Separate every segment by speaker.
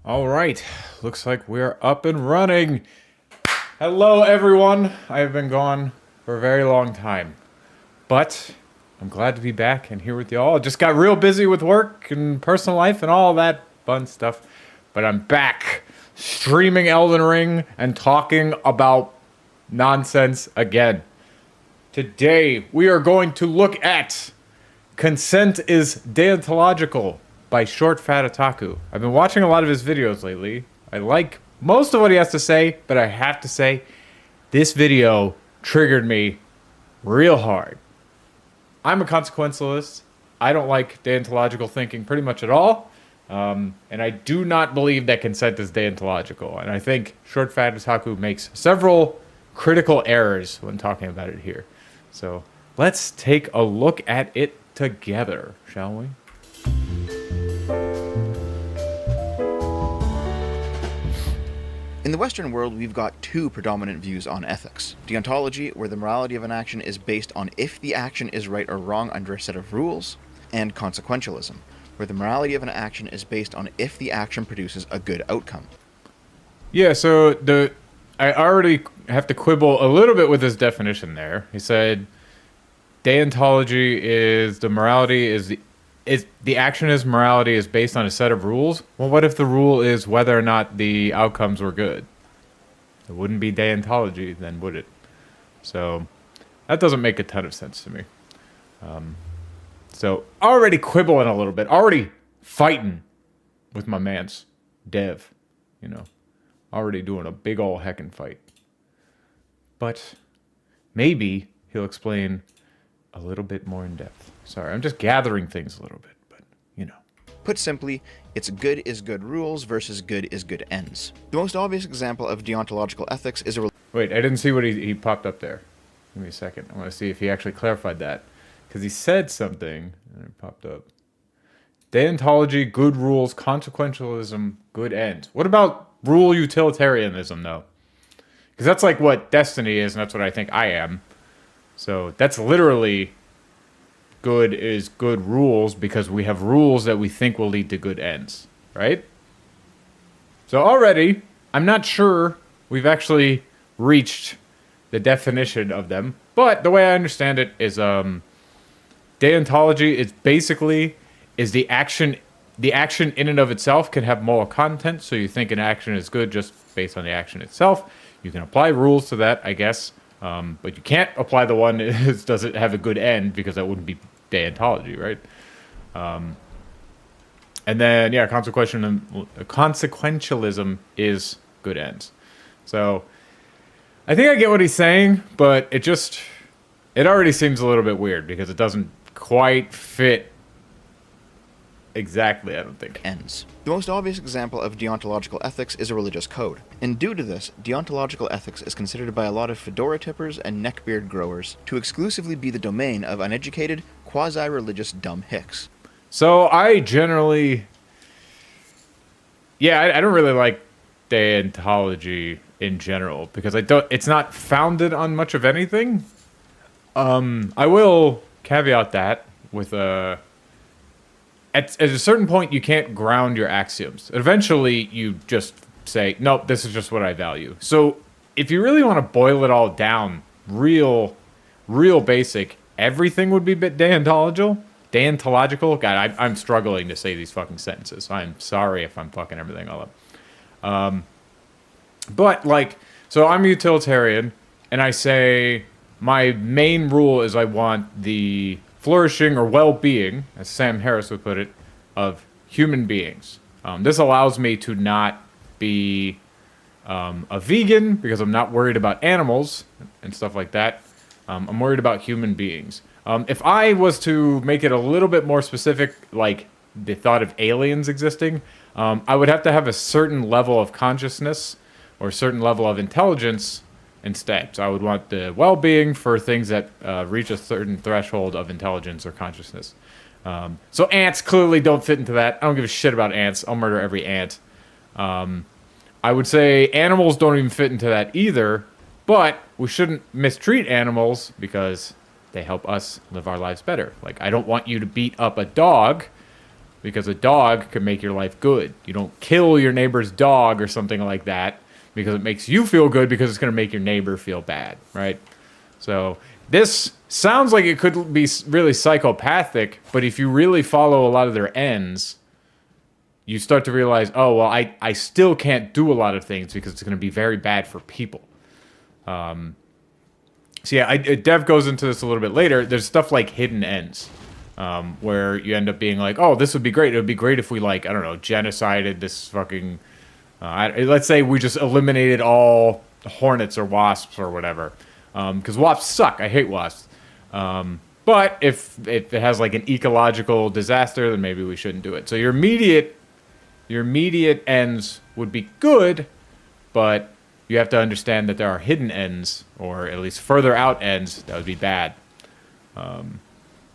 Speaker 1: All right, looks like we're up and running. Hello, everyone. I have been gone for a very long time, but I'm glad to be back and here with y'all. I just got real busy with work and personal life and all that fun stuff, but I'm back streaming Elden Ring and talking about nonsense again. Today, we are going to look at Consent is Deontological by ShortFatOtaku. I've been watching a lot of his videos lately. I like most of what he has to say, but I have to say, this video triggered me real hard. I'm a consequentialist. I don't like deontological thinking pretty much at all. And I do not believe that consent is deontological. And I think ShortFatOtaku makes several critical errors when talking about it here. So let's take a look at it together, shall we?
Speaker 2: In the Western world, we've got two predominant views on ethics. Deontology, where the morality of an action is based on if the action is right or wrong under a set of rules, and consequentialism, where the morality of an action is based on if the action produces a good outcome.
Speaker 1: Yeah, so I already have to quibble a little bit with his definition there. He said deontology is the action is morality is based on a set of rules. Well, what if the rule is whether or not the outcomes were good? It wouldn't be deontology then, would it? So that doesn't make a ton of sense to me. So already quibbling a little bit, already fighting with my man's Dev, already doing a big ol' heckin' fight. But maybe he'll explain a little bit more in depth. Sorry, I'm just gathering things a little bit, but
Speaker 2: Put simply, it's good is good rules versus good is good ends. The most obvious example of deontological ethics is a
Speaker 1: Wait, I didn't see what he popped up there. Give me a second. I want to see if he actually clarified that. Because he said something, and it popped up. Deontology, good rules, consequentialism, good ends. What about rule utilitarianism, though? Because that's like what Destiny is, and that's what I think I am. So that's literally good is good rules because we have rules that we think will lead to good ends, right? So already, I'm not sure we've actually reached the definition of them, but the way I understand it is deontology is basically the action in and of itself can have moral content, so you think an action is good just based on the action itself. You can apply rules to that, I guess. But you can't apply the one that doesn't have a good end because that wouldn't be deontology, right? And then, yeah, consequentialism is good ends. So I think I get what he's saying, but it already seems a little bit weird because it doesn't quite fit exactly, I don't think.
Speaker 2: ends. The most obvious example of deontological ethics is a religious code. And due to this, deontological ethics is considered by a lot of fedora tippers and neckbeard growers to exclusively be the domain of uneducated, quasi-religious dumb hicks.
Speaker 1: So I generally... Yeah, I don't really like deontology in general because it's not founded on much of anything. I will caveat that with a... At a certain point, you can't ground your axioms. Eventually, you just say, nope, this is just what I value. So if you really want to boil it all down, real basic, everything would be deontological. God, I'm struggling to say these fucking sentences. I'm sorry if I'm fucking everything all up. But, so I'm a utilitarian, and I say my main rule is I want the flourishing or well-being, as Sam Harris would put it, of human beings. This allows me to not be a vegan because I'm not worried about animals and stuff like that. I'm worried about human beings. If I was to make it a little bit more specific, like the thought of aliens existing, I would have to have a certain level of consciousness or a certain level of intelligence instead. So I would want the well-being for things that reach a certain threshold of intelligence or consciousness. So ants clearly don't fit into that. I don't give a shit about ants. I'll murder every ant. I would say animals don't even fit into that either, but we shouldn't mistreat animals because they help us live our lives better. Like, I don't want you to beat up a dog because a dog can make your life good. You don't kill your neighbor's dog or something like that because it makes you feel good because it's going to make your neighbor feel bad, right? So this sounds like it could be really psychopathic, but if you really follow a lot of their ends, you start to realize, oh, well, I still can't do a lot of things because it's going to be very bad for people. So yeah, Dev goes into this a little bit later. There's stuff like hidden ends, where you end up being like, oh, this would be great. It would be great if we, like, I don't know, genocided this fucking... let's say we just eliminated all hornets or wasps or whatever. Because wasps suck. I hate wasps. But if it has, like, an ecological disaster, then maybe we shouldn't do it. So your immediate ends would be good, but you have to understand that there are hidden ends, or at least further out ends, that would be bad.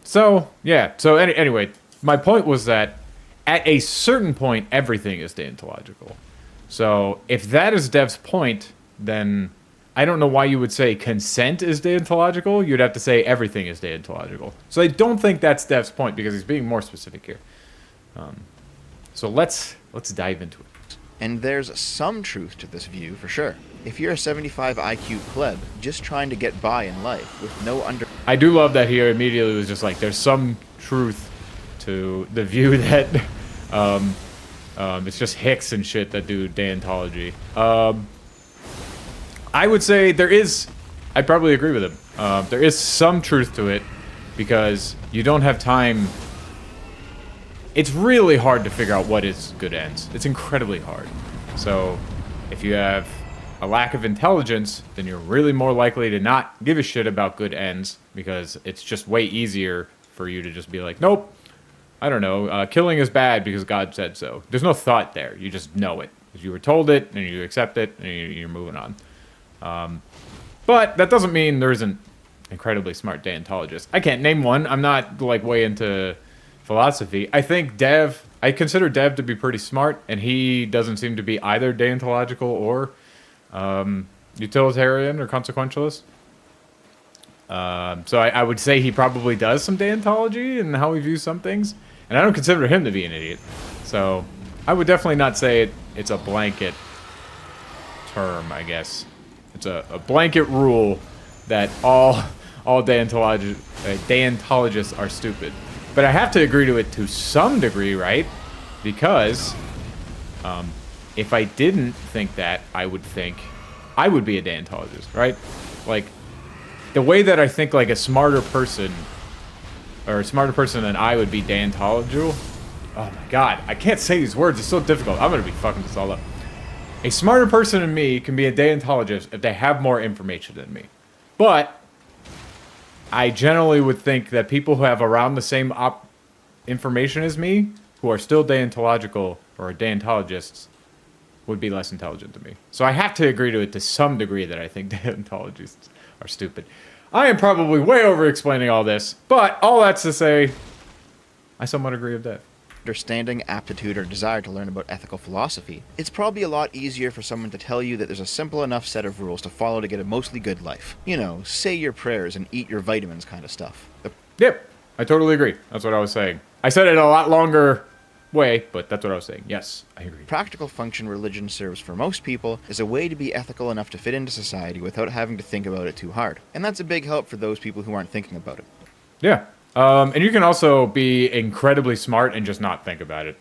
Speaker 1: So, yeah. So, anyway, my point was that at a certain point, everything is deontological. So, if that is Dev's point, then I don't know why you would say consent is deontological. You'd have to say everything is deontological. So, I don't think that's Dev's point, because he's being more specific here. So, let's dive into it.
Speaker 2: And there's some truth to this view, for sure. If you're a 75 IQ pleb just trying to get by in life with no
Speaker 1: I do love that he immediately was just like, there's some truth to the view that it's just hicks and shit that do deontology. I would say I'd probably agree with him. There is some truth to it, because you don't have time. It's really hard to figure out what is good ends. It's incredibly hard. So if you have a lack of intelligence, then you're really more likely to not give a shit about good ends, because it's just way easier for you to just be like, nope, I don't know, killing is bad because God said so. There's no thought there. You just know it. Because you were told it, and you accept it, and you're moving on. But that doesn't mean there isn't incredibly smart deontologists. I can't name one. I'm not, like, way into philosophy. I consider Dev to be pretty smart, and he doesn't seem to be either deontological or utilitarian or consequentialist. So I would say he probably does some deontology in how he views some things, and I don't consider him to be an idiot. So I would definitely not say it's a blanket term, I guess. It's a blanket rule that all deontologists are stupid. But I have to agree to it to some degree, right? Because if I didn't think that, I would think I would be a deontologist, right? Like, the way that I think, like, a smarter person than I would be deontological. Oh my god, I can't say these words. It's so difficult. I'm gonna be fucking this all up. A smarter person than me can be a deontologist if they have more information than me. But I generally would think that people who have around the same information as me, who are still deontological or deontologists, would be less intelligent than me. So I have to agree to it to some degree that I think deontologists are stupid. I am probably way over-explaining all this, but all that's to say, I somewhat agree with that.
Speaker 2: understanding, aptitude, or desire to learn about ethical philosophy, it's probably a lot easier for someone to tell you that there's a simple enough set of rules to follow to get a mostly good life. You know, say your prayers and eat your vitamins kind of stuff.
Speaker 1: Yep, I totally agree. That's what I was saying. I said it a lot longer way, but that's what I was saying. Yes, I agree.
Speaker 2: Practical function religion serves for most people is a way to be ethical enough to fit into society without having to think about it too hard. And that's a big help for those people who aren't thinking about it.
Speaker 1: Yeah. And you can also be incredibly smart and just not think about it.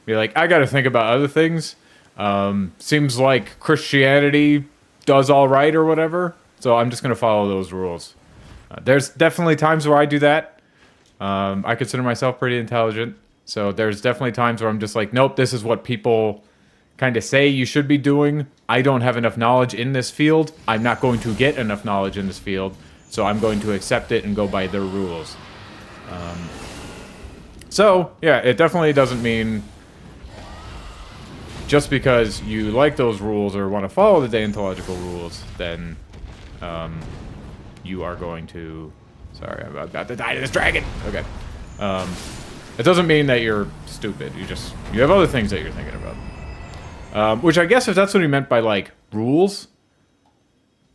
Speaker 1: Be like, I got to think about other things. Seems like Christianity does all right or whatever, so I'm just going to follow those rules. There's definitely times where I do that. I consider myself pretty intelligent, so there's definitely times where I'm just like, nope, this is what people kind of say you should be doing. I don't have enough knowledge in this field. I'm not going to get enough knowledge in this field, so I'm going to accept it and go by their rules. So, yeah, it definitely doesn't mean just because you like those rules or want to follow the deontological rules, then you are going to... Sorry, I'm about to die to this dragon! Okay. It doesn't mean that you're stupid. You have other things that you're thinking about. Which I guess if that's what he meant by, like, rules,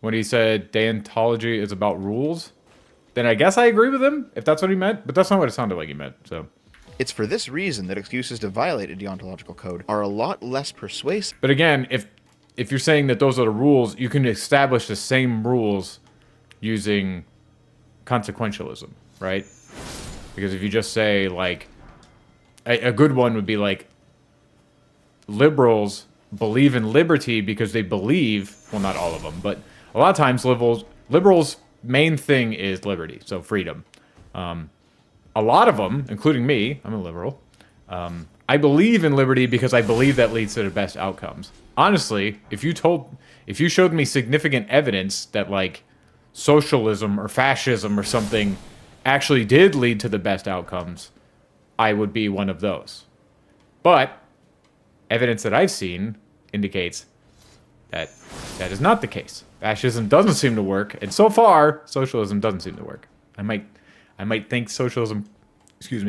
Speaker 1: when he said deontology is about rules, then I guess I agree with him, if that's what he meant. But that's not what it sounded like he meant, so...
Speaker 2: It's for this reason that excuses to violate a deontological code are a lot less persuasive.
Speaker 1: But again, if you're saying that those are the rules, you can establish the same rules using consequentialism, right? Because if you just say, like, a good one would be like, liberals believe in liberty because they believe, well, not all of them, but a lot of times liberals' main thing is liberty, so freedom. A lot of them, including me, I'm a liberal, I believe in liberty because I believe that leads to the best outcomes. Honestly, if you showed me significant evidence that, like, socialism or fascism or something actually did lead to the best outcomes, I would be one of those. But evidence that I've seen indicates that that is not the case. Fascism doesn't seem to work, and so far, socialism doesn't seem to work. I might think socialism,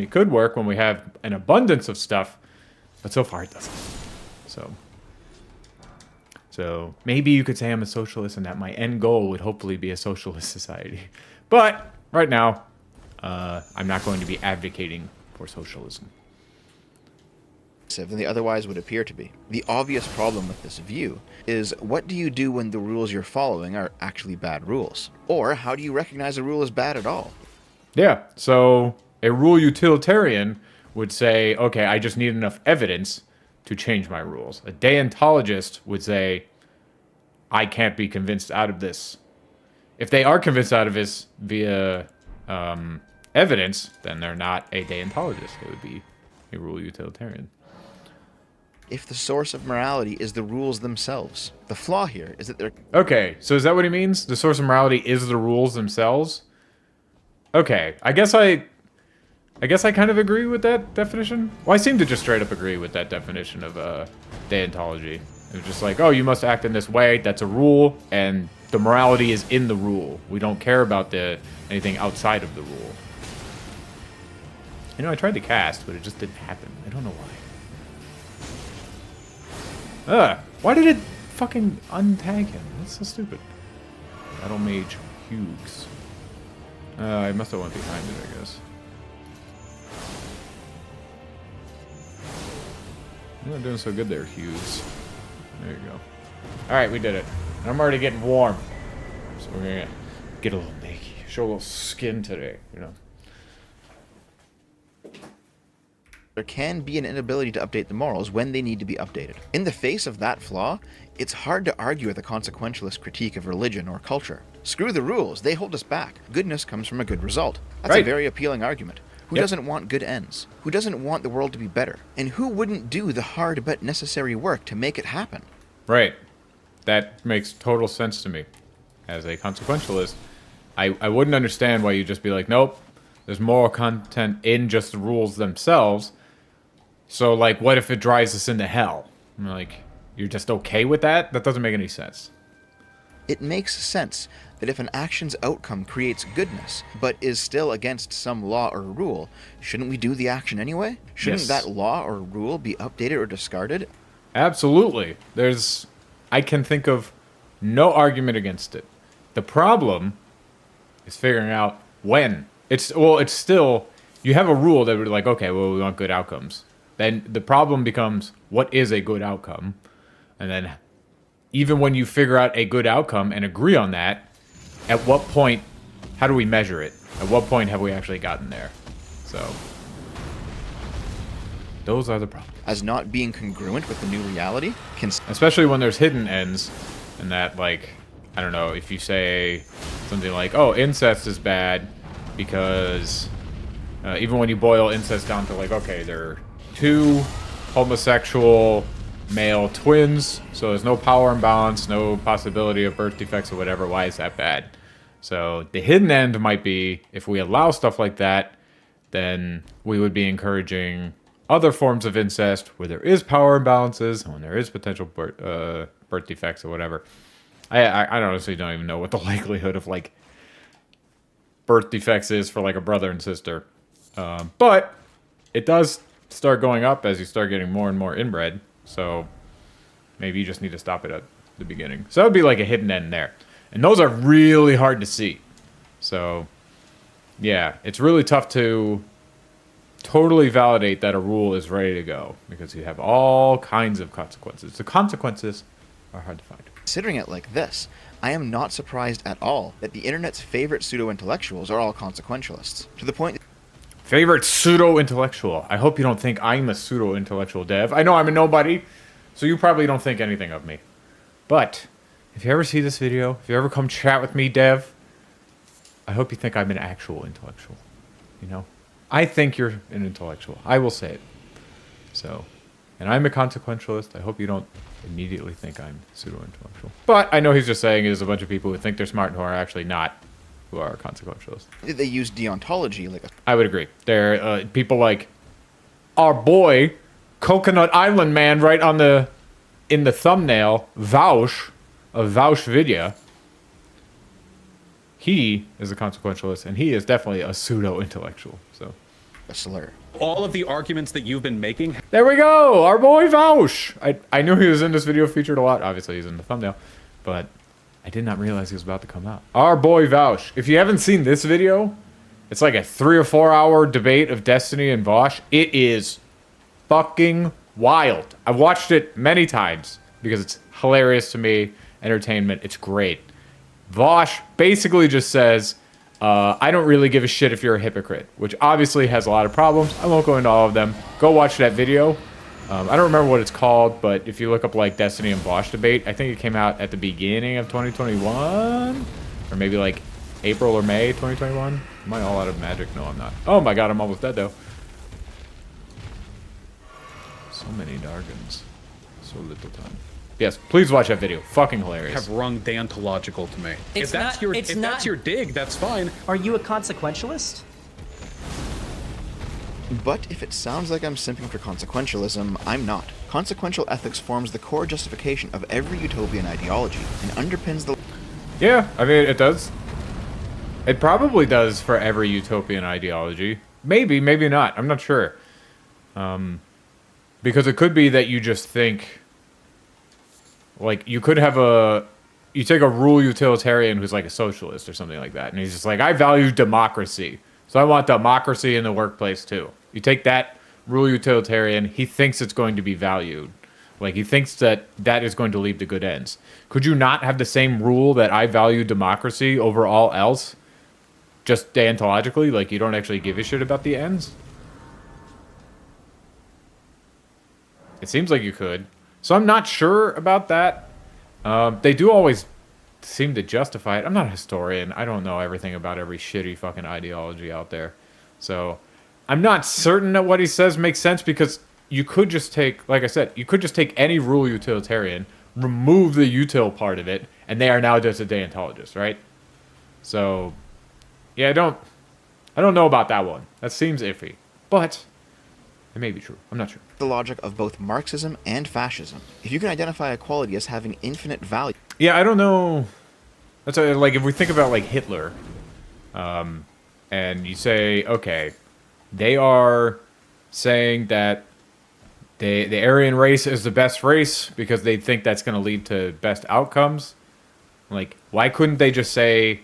Speaker 1: could work when we have an abundance of stuff, but so far it doesn't. So maybe you could say I'm a socialist and that my end goal would hopefully be a socialist society. But right now, I'm not going to be advocating for socialism
Speaker 2: than they otherwise would appear to be. The obvious problem with this view is, what do you do when the rules you're following are actually bad rules? Or how do you recognize a rule as bad at all?
Speaker 1: Yeah, so a rule utilitarian would say, okay, I just need enough evidence to change my rules. A deontologist would say, I can't be convinced out of this. If they are convinced out of this via evidence, then they're not a deontologist. They would be a rule utilitarian.
Speaker 2: If the source of morality is the rules themselves. The flaw here is that they're...
Speaker 1: Okay, so is that what he means? The source of morality is the rules themselves? Okay, I guess I kind of agree with that definition. Well, I seem to just straight up agree with that definition of deontology. It's just like, oh, you must act in this way, that's a rule, and the morality is in the rule. We don't care about anything outside of the rule. You know, I tried to cast, but it just didn't happen. I don't know why. Why did it fucking untag him? That's so stupid. Battle Mage Hughes. I must have went behind it, I guess. You're not doing so good there, Hughes. There you go. Alright, we did it. I'm already getting warm. So we're gonna get a little naked. Show a little skin today, you know.
Speaker 2: There can be an inability to update the morals when they need to be updated. In the face of that flaw, it's hard to argue with a consequentialist critique of religion or culture. Screw the rules, they hold us back. Goodness comes from a good result. That's
Speaker 1: right.
Speaker 2: A very appealing argument. Who doesn't want good ends? Who doesn't want the world to be better? And who wouldn't do the hard but necessary work to make it happen?
Speaker 1: Right. That makes total sense to me. As a consequentialist, I wouldn't understand why you'd just be like, nope, there's moral content in just the rules themselves. So, like, what if it drives us into hell? I'm like, you're just okay with that? That doesn't make any sense.
Speaker 2: It makes sense that if an action's outcome creates goodness, but is still against some law or rule, shouldn't we do the action anyway? Shouldn't that law or rule be updated or discarded?
Speaker 1: Absolutely. I can think of no argument against it. The problem is figuring out when. It's still, you have a rule that would be like, okay, well, we want good outcomes. Then the problem becomes, what is a good outcome? And then even when you figure out a good outcome and agree on that, at what point, how do we measure it? At what point have we actually gotten there? So, those are the problems.
Speaker 2: As not being congruent with the new reality?
Speaker 1: Especially when there's hidden ends, and that, like, I don't know, if you say something like, oh, incest is bad because even when you boil incest down to, like, okay, they're two homosexual male twins, so there's no power imbalance, no possibility of birth defects or whatever. Why is that bad? So the hidden end might be, if we allow stuff like that, then we would be encouraging other forms of incest where there is power imbalances, when there is potential birth defects or whatever. I honestly don't even know what the likelihood of, like, birth defects is for, like, a brother and sister. But it does start going up as you start getting more and more inbred. So maybe you just need to stop it at the beginning. So that would be like a hidden end there. And those are really hard to see. So, yeah, it's really tough to totally validate that a rule is ready to go because you have all kinds of consequences. The consequences are hard to find.
Speaker 2: Considering it like this, I am not surprised at all that the internet's favorite pseudo-intellectuals are all consequentialists, to the point that
Speaker 1: Favorite pseudo-intellectual. I hope you don't think I'm a pseudo-intellectual, Dev. I know I'm a nobody, so you probably don't think anything of me. But if you ever see this video, if you ever come chat with me, Dev, I hope you think I'm an actual intellectual. You know? I think you're an intellectual. I will say it. So, and I'm a consequentialist. I hope you don't immediately think I'm pseudo-intellectual. But I know he's just saying there's a bunch of people who think they're smart and who are actually not, who are consequentialists.
Speaker 2: they use deontology like a
Speaker 1: I would agree. They're people like our boy, Coconut Island Man, right on the in the thumbnail, Vaush of Vaush Vidya. He is a consequentialist, and he is definitely a pseudo-intellectual. So
Speaker 2: slur.
Speaker 3: All of the arguments that you've been making.
Speaker 1: there we go, our boy Vaush. I knew he was in this video, featured a lot. Obviously, he's in the thumbnail, but I did not realize he was about to come out. Our boy Vaush. If you haven't seen this video, it's like a 3 or 4 hour debate of Destiny and Vaush. It is fucking wild. I've watched it many times because it's hilarious to me. Entertainment. It's great. Vaush basically just says, I don't really give a shit if you're a hypocrite, which obviously has a lot of problems. I won't go into all of them. Go watch that video. I don't remember what it's called, but if you look up like Destiny and Vaush debate, I think it came out at the beginning of 2021, or maybe like April or May 2021. Am I all out of magic? No, I'm not. Oh my god, I'm almost dead though. So many Dargans. So little time. Yes, please watch that video. Fucking hilarious.
Speaker 3: Have rung deontological to me.
Speaker 4: It's
Speaker 3: if that's
Speaker 4: not-
Speaker 3: your
Speaker 4: it's
Speaker 3: if
Speaker 4: not-
Speaker 3: that's your dig, that's fine.
Speaker 4: Are you a consequentialist?
Speaker 2: But if it sounds like I'm simping for consequentialism, I'm not. Consequential ethics forms the core justification of every utopian ideology and underpins the...
Speaker 1: Yeah, I mean, it does. It probably does for every utopian ideology. Maybe, maybe not. I'm not sure. Because it could be that you just think... Like, you could have a... You take a rule utilitarian who's like a socialist or something like that, and he's just like, I value democracy, so I want democracy in the workplace too. You take that rule utilitarian, he thinks it's going to be valued. Like, he thinks that that is going to lead to good ends. Could you not have the same rule that I value democracy over all else? Just deontologically? Like, you don't actually give a shit about the ends? It seems like you could. So I'm not sure about that. They do always seem to justify it. I'm not a historian. I don't know everything about every shitty fucking ideology out there. So I'm not certain that what he says makes sense because you could just take, like I said, you could just take any rule utilitarian, remove the util part of it, and they are now just a deontologist, right? So, yeah, I don't know about that one. That seems iffy. But it may be true. I'm not sure.
Speaker 2: the logic of both Marxism and fascism. If you can identify a quality as having infinite value...
Speaker 1: Yeah, I don't know. That's like, if we think about, like, Hitler, and you say, okay, they are saying that the Aryan race is the best race because they think that's going to lead to best outcomes. Like, why couldn't they just say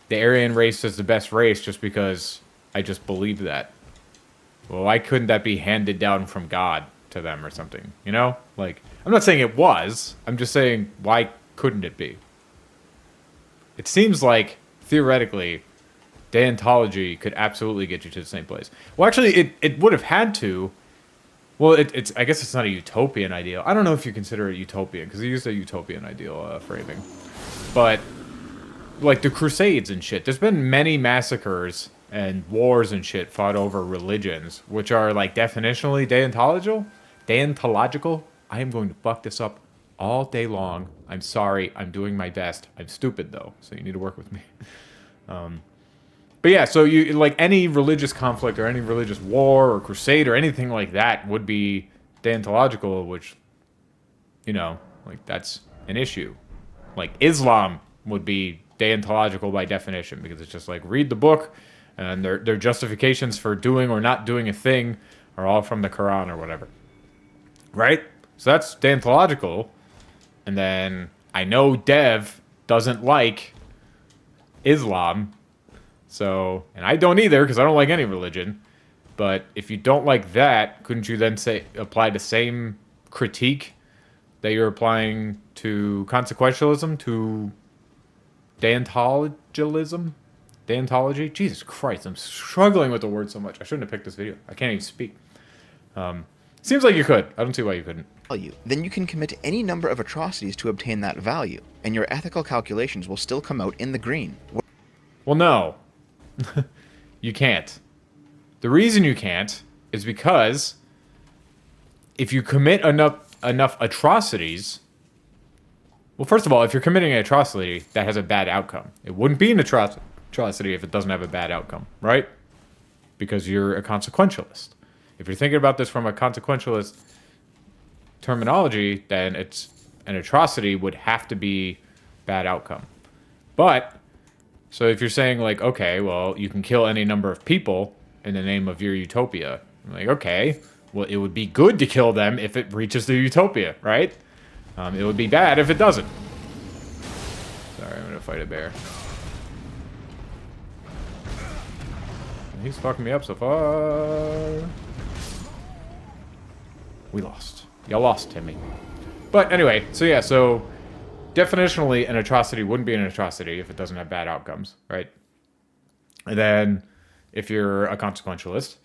Speaker 1: the Aryan race is the best race just because I just believe that? Well, why couldn't that be handed down from God to them or something? You know? Like, I'm not saying it was. I'm just saying, why couldn't it be? It seems like, theoretically, deontology could absolutely get you to the same place. Well, actually, it would have had to. Well, it's I guess it's not a utopian ideal. I don't know if you consider it utopian, because he used a utopian ideal framing. But, like, the Crusades and shit, there's been many massacres and wars and shit fought over religions, which are, like, definitionally deontological. Deontological? I am going to fuck this up all day long. I'm sorry. I'm doing my best. I'm stupid, though, so you need to work with me. But yeah, so you, like, any religious conflict or any religious war or crusade or anything like that would be deontological, which, you know, like, that's an issue. Like, Islam would be deontological by definition, because it's just like, read the book, and their justifications for doing or not doing a thing are all from the Quran or whatever. Right? So that's deontological. And then I know Dev doesn't like Islam. So, and I don't either, because I don't like any religion. But if you don't like that, couldn't you then apply the same critique that you're applying to consequentialism, to deontological? Deontology? Jesus Christ, I'm struggling with the word so much. I shouldn't have picked this video. I can't even speak. Seems like you could. I don't see why you couldn't.
Speaker 2: Value, then you can commit any number of atrocities to obtain that value, and your ethical calculations will still come out in the green.
Speaker 1: Well, no. You can't. The reason you can't is because if you commit enough atrocities... Well, first of all, if you're committing an atrocity, that has a bad outcome. It wouldn't be an atrocity if it doesn't have a bad outcome, right? Because you're a consequentialist. If you're thinking about this from a consequentialist terminology, then it's an atrocity would have to be bad outcome. But, so if you're saying like, okay, well, you can kill any number of people in the name of your utopia. I'm like, okay, well, it would be good to kill them if it reaches the utopia, right? It would be bad if it doesn't. Sorry, I'm gonna fight a bear. He's fucking me up so far. We lost. Y'all lost, Timmy. But anyway, so yeah, so definitionally an atrocity wouldn't be an atrocity if it doesn't have bad outcomes, right? And then if you're a consequentialist,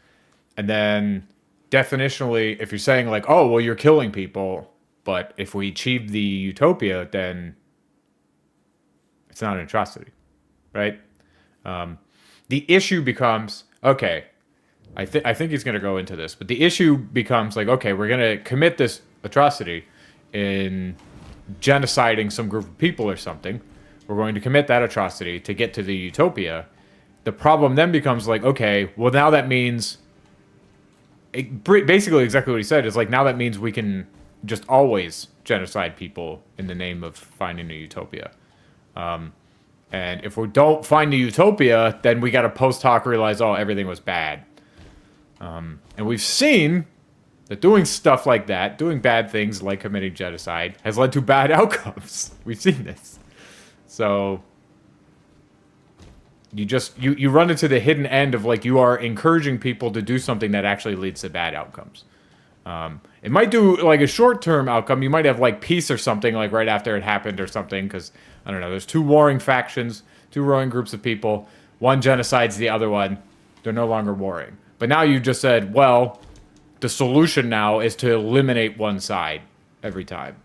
Speaker 1: and then definitionally if you're saying like, oh, well, you're killing people, but if we achieve the utopia, then it's not an atrocity, right? The issue becomes, okay, I think he's going to go into this, but the issue becomes like, okay, we're going to commit this atrocity in genociding some group of people or something. We're going to commit that atrocity to get to the utopia. The problem then becomes like, okay, well, now that means... basically exactly what he said is like, now that means we can just always genocide people in the name of finding a utopia. And if we don't find a utopia, then we got to post hoc realize, oh, everything was bad. And we've seen that doing stuff like that, doing bad things like committing genocide, has led to bad outcomes. We've seen this. So you run into the hidden end of like you are encouraging people to do something that actually leads to bad outcomes. It might do like a short-term outcome. You might have like peace or something like right after it happened or something because, I don't know, there's two warring factions, two warring groups of people. One genocides the other one. They're no longer warring. But now you just said, well, the solution now is to eliminate one side every time.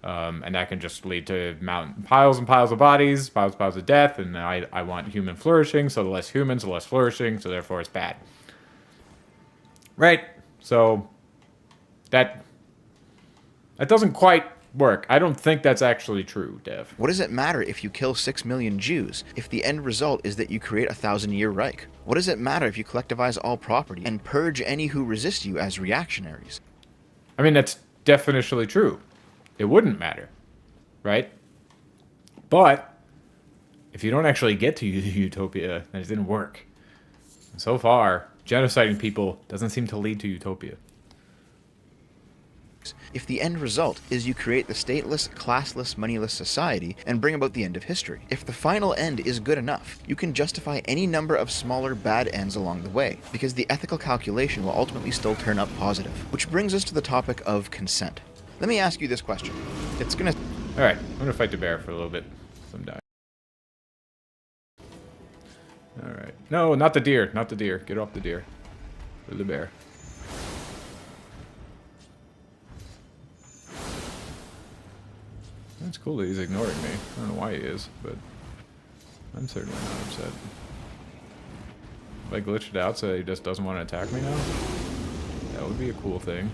Speaker 1: And that can just lead to piles and piles of bodies, piles and piles of death, and I want human flourishing, so the less humans, the less flourishing, so therefore it's bad. Right? So that doesn't quite work. I don't think that's actually true, Dev.
Speaker 2: What does it matter if you kill 6 million Jews if the end result is that you create a 1,000-year Reich? What does it matter if you collectivize all property and purge any who resist you as reactionaries?
Speaker 1: I mean, that's definitionally true. It wouldn't matter, right? But if you don't actually get to utopia, then it didn't work. And so far, genociding people doesn't seem to lead to utopia.
Speaker 2: If the end result is you create the stateless, classless, moneyless society and bring about the end of history. If the final end is good enough, you can justify any number of smaller bad ends along the way, because the ethical calculation will ultimately still turn up positive. Which brings us to the topic of consent. Let me ask you this question. It's gonna...
Speaker 1: Alright, I'm gonna fight the bear for a little bit. So I'm dying. Alright. No, not the deer. Not the deer. Get off the deer. For the bear. It's cool that he's ignoring me. I don't know why he is, but I'm certainly not upset. If I glitched it out so he just doesn't want to attack me now? That would be a cool thing.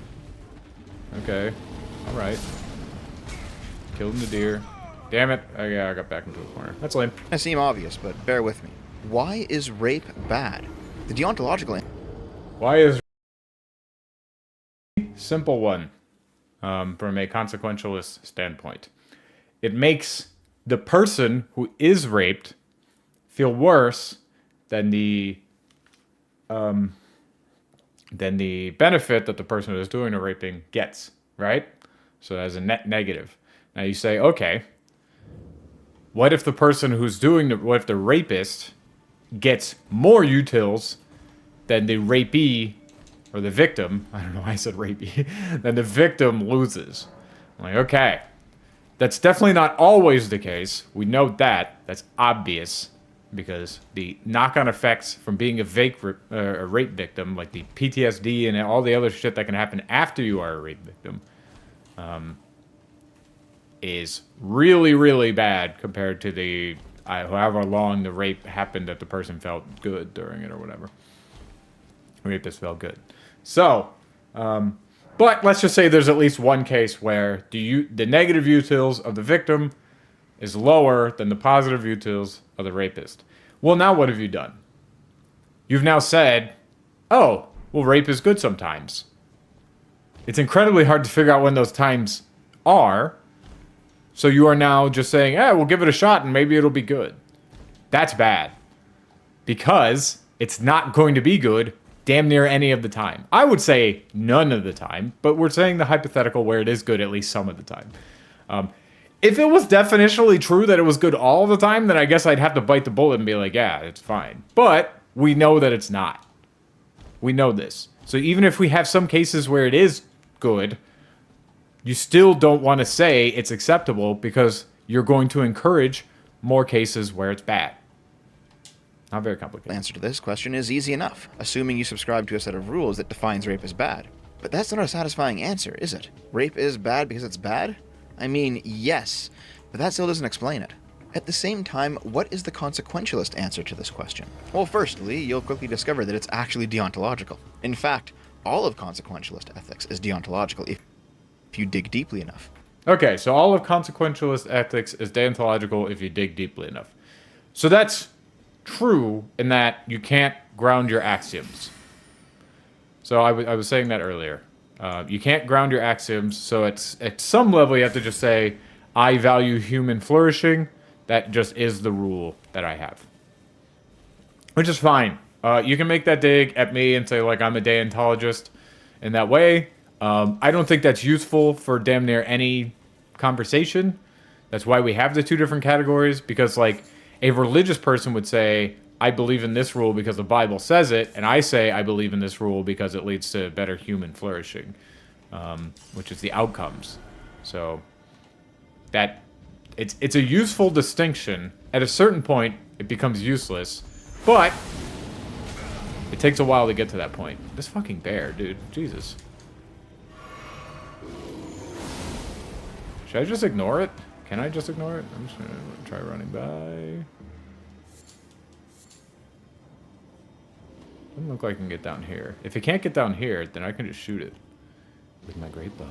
Speaker 1: Okay. Alright. Killed the deer. Damn it. Oh, yeah, I got back into a corner. That's lame.
Speaker 2: It seem obvious, but bear with me. Why is rape bad? The deontological...
Speaker 1: Why is... Simple one. From a consequentialist standpoint. It makes the person who is raped feel worse than the benefit that the person who is doing the raping gets, right? So as a net negative. Now you say, okay, what if the person who's doing what if the rapist gets more utils then the rapee, or the victim, I don't know why I said rapee, then the victim loses. I'm like, okay. That's definitely not always the case. We know that. That's obvious. Because the knock-on effects from being a rape victim, like the PTSD and all the other shit that can happen after you are a rape victim, is really, really bad compared to the however long the rape happened that the person felt good during it or whatever. The rapist felt good. So, but let's just say there's at least one case where the negative utils of the victim is lower than the positive utils of the rapist. Well, now what have you done? You've now said, oh, well, rape is good sometimes. It's incredibly hard to figure out when those times are. So you are now just saying, we'll give it a shot and maybe it'll be good. That's bad. Because it's not going to be good damn near any of the time. I would say none of the time, but we're saying the hypothetical where it is good at least some of the time. If it was definitionally true that it was good all the time, then I guess I'd have to bite the bullet and be like, yeah, it's fine. But we know that it's not. We know this. So even if we have some cases where it is good, you still don't want to say it's acceptable because you're going to encourage more cases where it's bad. Not very complicated.
Speaker 2: The answer to this question is easy enough, assuming you subscribe to a set of rules that defines rape as bad. But that's not a satisfying answer, is it? Rape is bad because it's bad? I mean, yes, but that still doesn't explain it. At the same time, what is the consequentialist answer to this question? Well, firstly, you'll quickly discover that it's actually deontological. In fact, all of consequentialist ethics is deontological if you dig deeply enough.
Speaker 1: Okay, so all of consequentialist ethics is deontological if you dig deeply enough. So that's true in that you can't ground your axioms. So I was saying that earlier. You can't ground your axioms, so at some level you have to just say, I value human flourishing. That just is the rule that I have. Which is fine. You can make that dig at me and say, like, I'm a deontologist in that way. I don't think that's useful for damn near any conversation. That's why we have the two different categories, because, like, a religious person would say, I believe in this rule because the Bible says it, and I say I believe in this rule because it leads to better human flourishing, which is the outcomes. So that it's a useful distinction. At a certain point, it becomes useless, but it takes a while to get to that point. This fucking bear, dude. Jesus. Should I just ignore it? Can I just ignore it? I'm just gonna try running by. Doesn't look like I can get down here. If it can't get down here, then I can just shoot it with my great bow.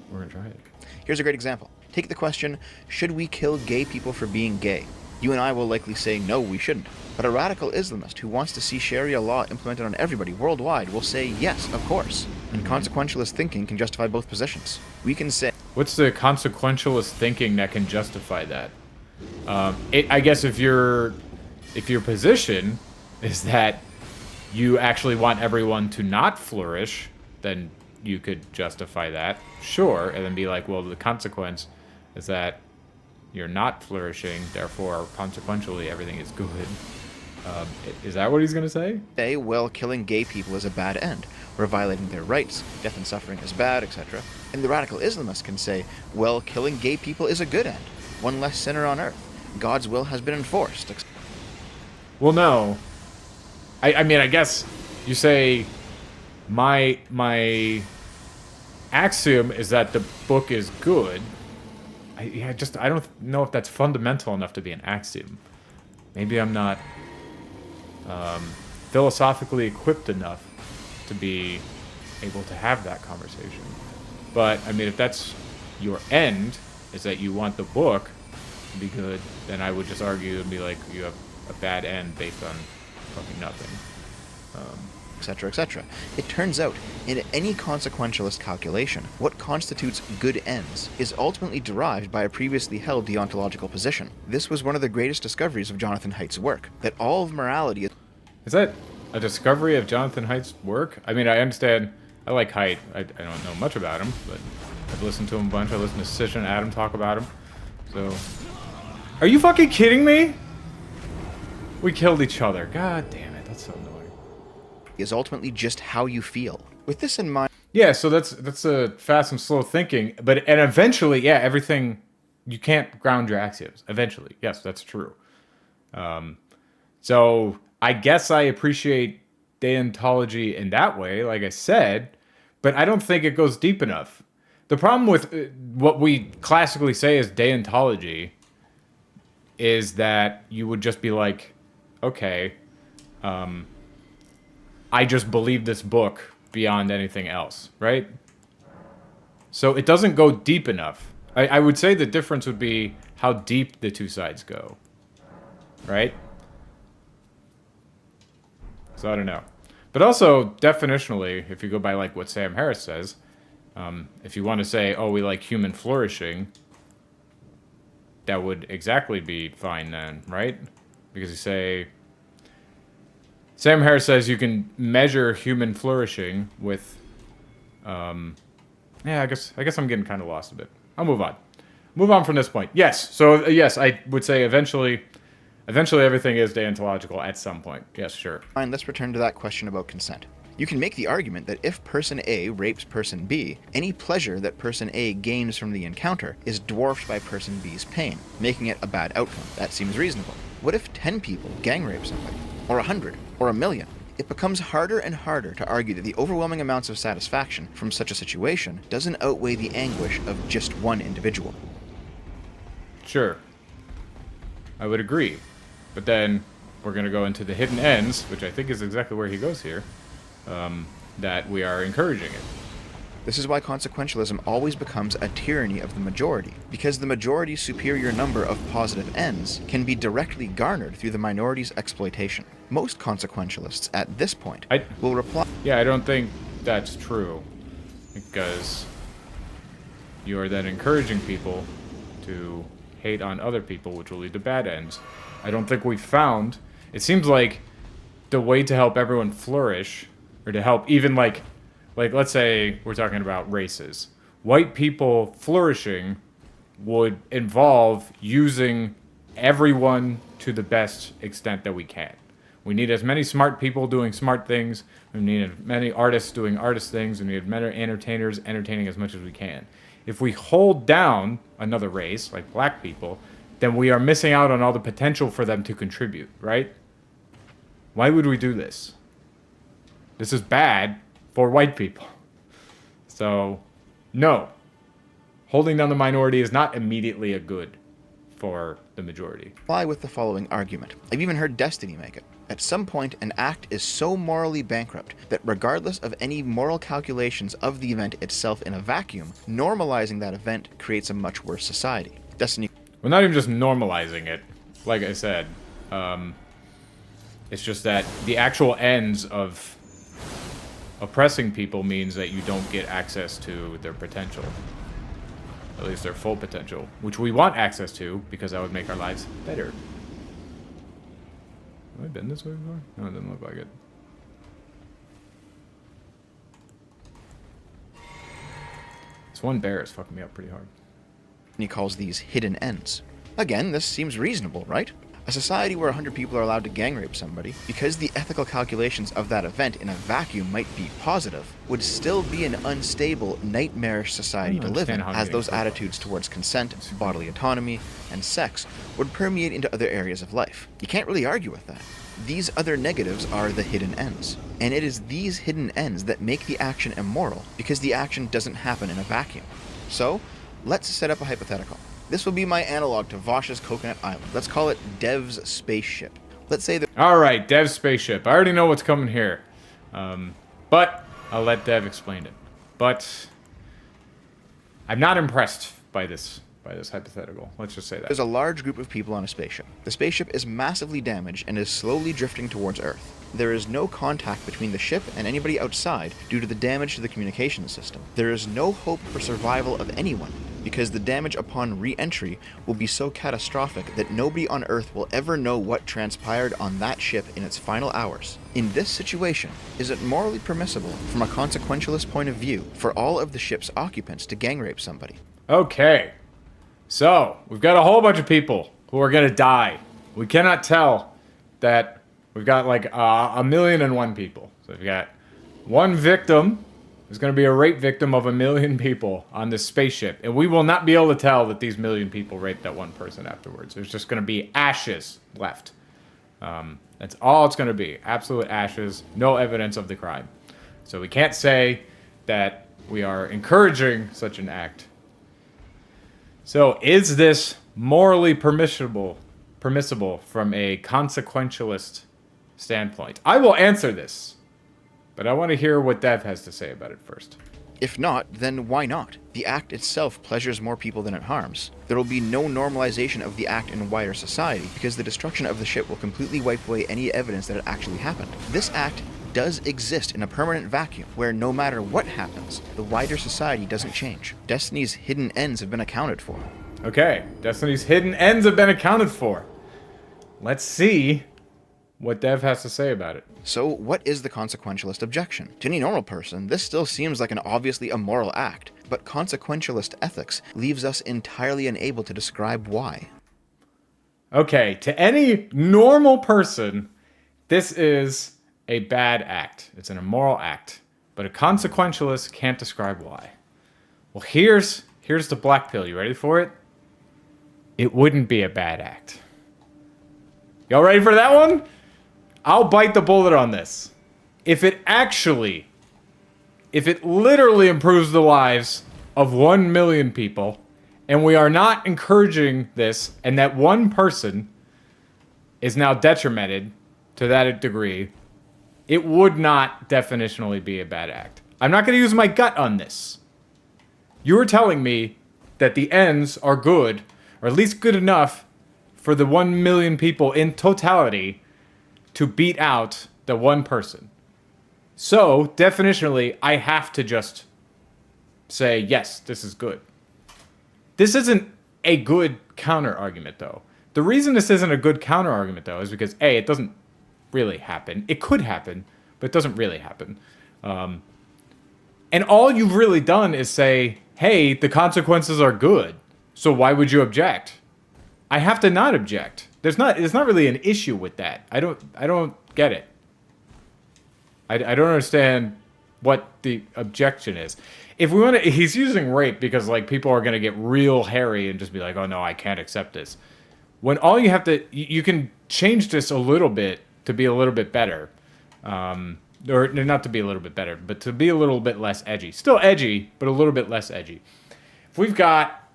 Speaker 1: We're gonna try it.
Speaker 2: Here's a great example. Take the question, should we kill gay people for being gay? You and I will likely say, no, we shouldn't. But a radical Islamist who wants to see Sharia law implemented on everybody worldwide will say, yes, of course. And consequentialist thinking can justify both positions. We can say...
Speaker 1: What's the consequentialist thinking that can justify that? I guess if your position is that you actually want everyone to not flourish, then you could justify that, sure, and then be like, well, the consequence is that you're not flourishing, therefore, consequentially, everything is good. Is that what he's going to say?
Speaker 2: Well, killing gay people is a bad end, or violating their rights, death and suffering is bad, etc. And the radical Islamist can say, well, killing gay people is a good end, one less sinner on earth. God's will has been enforced.
Speaker 1: Well, no. I mean, I guess you say my axiom is that the book is good. I don't know if that's fundamental enough to be an axiom. Maybe I'm not philosophically equipped enough to be able to have that conversation. But, I mean, if that's your end, is that you want the book to be good, then I would just argue and be like, you have a bad end based on fucking nothing.
Speaker 2: Etc., etc. It turns out, in any consequentialist calculation, what constitutes good ends is ultimately derived by a previously held deontological position. This was one of the greatest discoveries of Jonathan Haidt's work, that all of morality
Speaker 1: Is that a discovery of Jonathan Haidt's work? I mean, I understand. I like Haidt. I don't know much about him, but I've listened to him a bunch. I listened to Sish and Adam talk about him. So, are you fucking kidding me? We killed each other. God damn it, that's so annoying.
Speaker 2: is ultimately just how you feel. With this in mind,
Speaker 1: Yeah, so that's a fast and slow thinking, and eventually, yeah, everything you can't ground your axioms. Eventually, yes, that's true. So I guess I appreciate deontology in that way, like I said, but I don't think it goes deep enough. The problem with what we classically say is deontology is that you would just be like, okay, I just believe this book beyond anything else, right? So it doesn't go deep enough. I would say the difference would be how deep the two sides go, right? So I don't know. But also, definitionally, if you go by like what Sam Harris says, if you want to say, oh, we like human flourishing, that would exactly be fine then, right? Because you say, Sam Harris says you can measure human flourishing with, yeah, I guess I'm getting kind of lost a bit. I'll move on. Move on from this point. Yes, so yes, I would say eventually everything is deontological at some point. Yes, sure.
Speaker 2: fine, let's return to that question about consent. You can make the argument that if person A rapes person B, any pleasure that person A gains from the encounter is dwarfed by person B's pain, making it a bad outcome. That seems reasonable. What if 10 people gang rape somebody? Or 100? Or 1,000,000? It becomes harder and harder to argue that the overwhelming amounts of satisfaction from such a situation doesn't outweigh the anguish of just one individual.
Speaker 1: Sure. I would agree. But then we're going to go into the hidden ends, which I think is exactly where he goes here, that we are encouraging it.
Speaker 2: This is why consequentialism always becomes a tyranny of the majority, because the majority's superior number of positive ends can be directly garnered through the minority's exploitation. Most consequentialists at this point will reply,
Speaker 1: Yeah, I don't think that's true, because you are then encouraging people to hate on other people, which will lead to bad ends. I don't think we've found... It seems like the way to help everyone flourish, or to help even like let's say we're talking about races. White people flourishing would involve using everyone to the best extent that we can. We need as many smart people doing smart things. We need as many artists doing artist things. We need many entertainers entertaining as much as we can. If we hold down another race, like black people, then we are missing out on all the potential for them to contribute, right? Why would we do this? This is bad for white people. So, no. Holding down the minority is not immediately a good for the majority.
Speaker 2: with the following argument. I've even heard Destiny make it. At some point, an act is so morally bankrupt that regardless of any moral calculations of the event itself in a vacuum, normalizing that event creates a much worse society. Destiny...
Speaker 1: We're not even just normalizing it. Like I said, it's just that the actual ends of oppressing people means that you don't get access to their potential. At least their full potential. Which we want access to, because that would make our lives better. Have I been this way before? No, it doesn't look like it. This one bear is fucking me up pretty hard.
Speaker 2: He calls these hidden ends. Again, this seems reasonable, right? A society where 100 people are allowed to gang rape somebody, because the ethical calculations of that event in a vacuum might be positive, would still be an unstable, nightmarish society to live in, as those attitudes towards consent, bodily autonomy, and sex would permeate into other areas of life. You can't really argue with that. These other negatives are the hidden ends. And it is these hidden ends that make the action immoral, because the action doesn't happen in a vacuum. So, let's set up a hypothetical. This will be my analog to Vosh's Coconut Island. Let's call it Dev's spaceship. Let's say that...
Speaker 1: Alright, Dev's spaceship. I already know what's coming here. But I'll let Dev explain it. But I'm not impressed by this hypothetical. Let's just say that.
Speaker 2: There's a large group of people on a spaceship. The spaceship is massively damaged and is slowly drifting towards Earth. There is no contact between the ship and anybody outside due to the damage to the communications system. There is no hope for survival of anyone, because the damage upon re-entry will be so catastrophic that nobody on Earth will ever know what transpired on that ship in its final hours. In this situation, is it morally permissible, from a consequentialist point of view, for all of the ship's occupants to gang rape somebody?
Speaker 1: Okay. So, we've got a whole bunch of people who are going to die. We cannot tell that We've got like 1,000,001 people. So we've got one victim who's going to be a rape victim of 1,000,000 people on this spaceship. And we will not be able to tell that these 1,000,000 people raped that one person afterwards. There's just going to be ashes left. That's all it's going to be. Absolute ashes. No evidence of the crime. So we can't say that we are encouraging such an act. So is this morally permissible from a consequentialist standpoint? I will answer this, but I want to hear what Dev has to say about it first.
Speaker 2: If not, then why not? The act itself pleasures more people than it harms. There will be no normalization of the act in wider society, because the destruction of the ship will completely wipe away any evidence that it actually happened. This act does exist in a permanent vacuum, where no matter what happens, the wider society doesn't change. Destiny's hidden ends have been accounted for.
Speaker 1: Okay, Destiny's hidden ends have been accounted for. Let's see what Dev has to say about it.
Speaker 2: So, what is the consequentialist objection? To any normal person, this still seems like an obviously immoral act, but consequentialist ethics leaves us entirely unable to describe why.
Speaker 1: Okay, to any normal person, this is a bad act. It's an immoral act. But a consequentialist can't describe why. Well, here's the black pill. You ready for it? It wouldn't be a bad act. Y'all ready for that one? I'll bite the bullet on this. If it literally improves the lives of 1,000,000 people, and we are not encouraging this, and that one person is now detrimented to that degree, it would not definitionally be a bad act. I'm not going to use my gut on this. You were telling me that the ends are good, or at least good enough for the 1,000,000 people in totality to beat out the one person. So, definitionally, I have to just say, yes, this is good. This isn't a good counter-argument, though. The reason this isn't a good counter-argument, though, is because, A, it doesn't really happen. It could happen, but it doesn't really happen. And all you've really done is say, hey, the consequences are good, so why would you object? I have to not object. There's not really an issue with that. I don't get it. I don't understand what the objection is. If we want to, he's using rape because like people are going to get real hairy and just be like, oh no, I can't accept this. When all you have to, you can change this a little bit to be a little bit better. Or not to be a little bit better, but to be a little bit less edgy. Still edgy, but a little bit less edgy. If we've got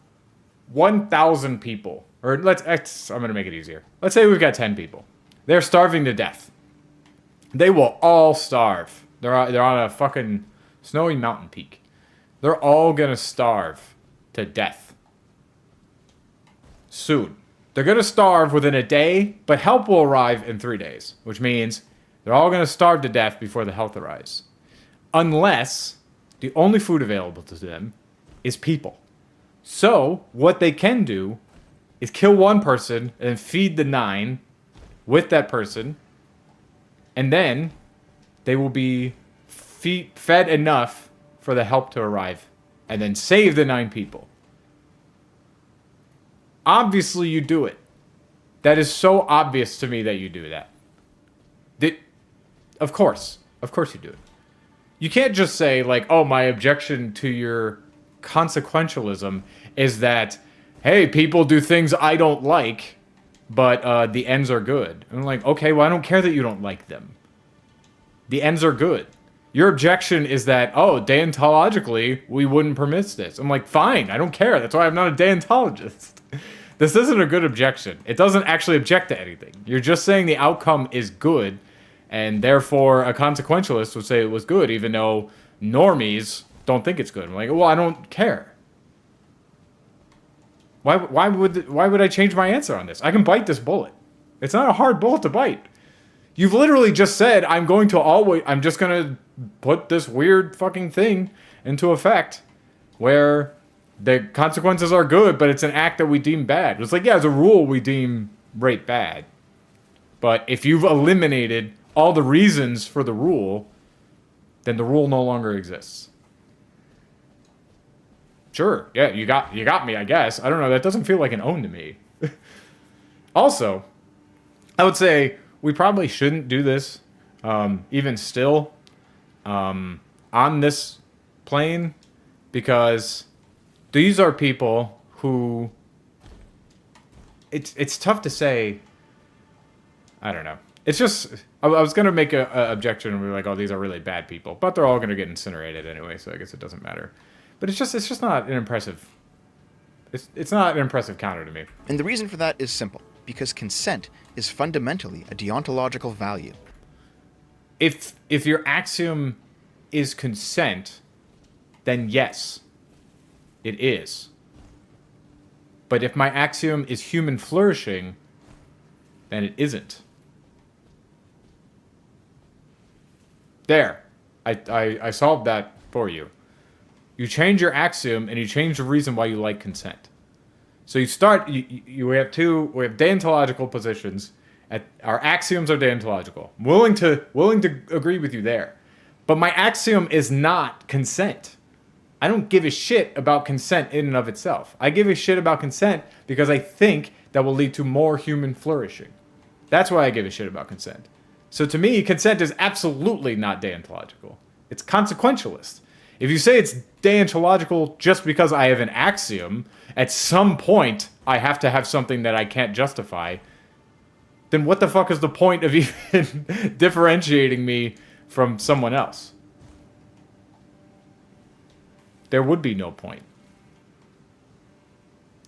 Speaker 1: 1,000 people, or I'm going to make it easier. Let's say we've got 10 people. They're starving to death. They will all starve. They're on a fucking snowy mountain peak. They're all going to starve to death. Soon. They're going to starve within a day, but help will arrive in 3 days, which means they're all going to starve to death before the health arrives. Unless the only food available to them is people. So, what they can do is kill one person and feed the 9 with that person, and then they will be fed enough for the help to arrive, and then save the 9 people. Obviously, you do it. That is so obvious to me that you do that. Of course you do it. You can't just say, like, oh, my objection to your consequentialism is that, hey, people do things I don't like, but the ends are good. And I'm like, okay, well, I don't care that you don't like them. The ends are good. Your objection is that, oh, deontologically, we wouldn't permit this. I'm like, fine, I don't care. That's why I'm not a deontologist. This isn't a good objection. It doesn't actually object to anything. You're just saying the outcome is good, and therefore a consequentialist would say it was good, even though normies don't think it's good. I'm like, well, I don't care. Why would I change my answer on this? I can bite this bullet. It's not a hard bullet to bite. You've literally just said, I'm just going to put this weird fucking thing into effect where the consequences are good, but it's an act that we deem bad. It's like, yeah, as a rule, we deem rape bad. But if you've eliminated all the reasons for the rule, then the rule no longer exists. Sure, yeah, you got me, I guess. I don't know, that doesn't feel like an own to me. Also, I would say, we probably shouldn't do this, even still, on this plane, because these are people who, it's tough to say. I don't know. It's just, I was going to make a objection and be like, oh, these are really bad people, but they're all going to get incinerated anyway, so I guess it doesn't matter. But it's just not an impressive, it's not an impressive counter to me.
Speaker 2: And the reason for that is simple, because consent is fundamentally a deontological value.
Speaker 1: If your axiom is consent, then yes, it is. But if my axiom is human flourishing, then it isn't. There. I solved that for you. You change your axiom and you change the reason why you like consent. So we have deontological positions. Our axioms are deontological. I'm willing to agree with you there. But my axiom is not consent. I don't give a shit about consent in and of itself. I give a shit about consent because I think that will lead to more human flourishing. That's why I give a shit about consent. So to me, consent is absolutely not deontological. It's consequentialist. If you say it's deontological just because I have an axiom, at some point I have to have something that I can't justify, then what the fuck is the point of even differentiating me from someone else? There would be no point.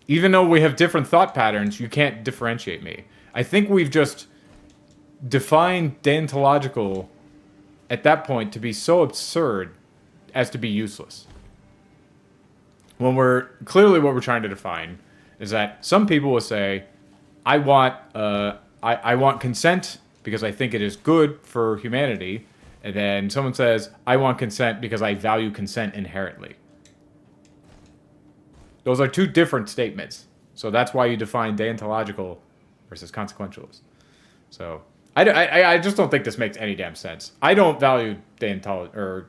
Speaker 1: Even though we have different thought patterns, you can't differentiate me. I think we've just defined deontological at that point to be so absurd as to be useless. When what we're trying to define is that some people will say, I want consent because I think it is good for humanity, and then someone says, I want consent because I value consent inherently. Those are two different statements. So that's why you define deontological versus consequentialist. So I just don't think this makes any damn sense. I don't value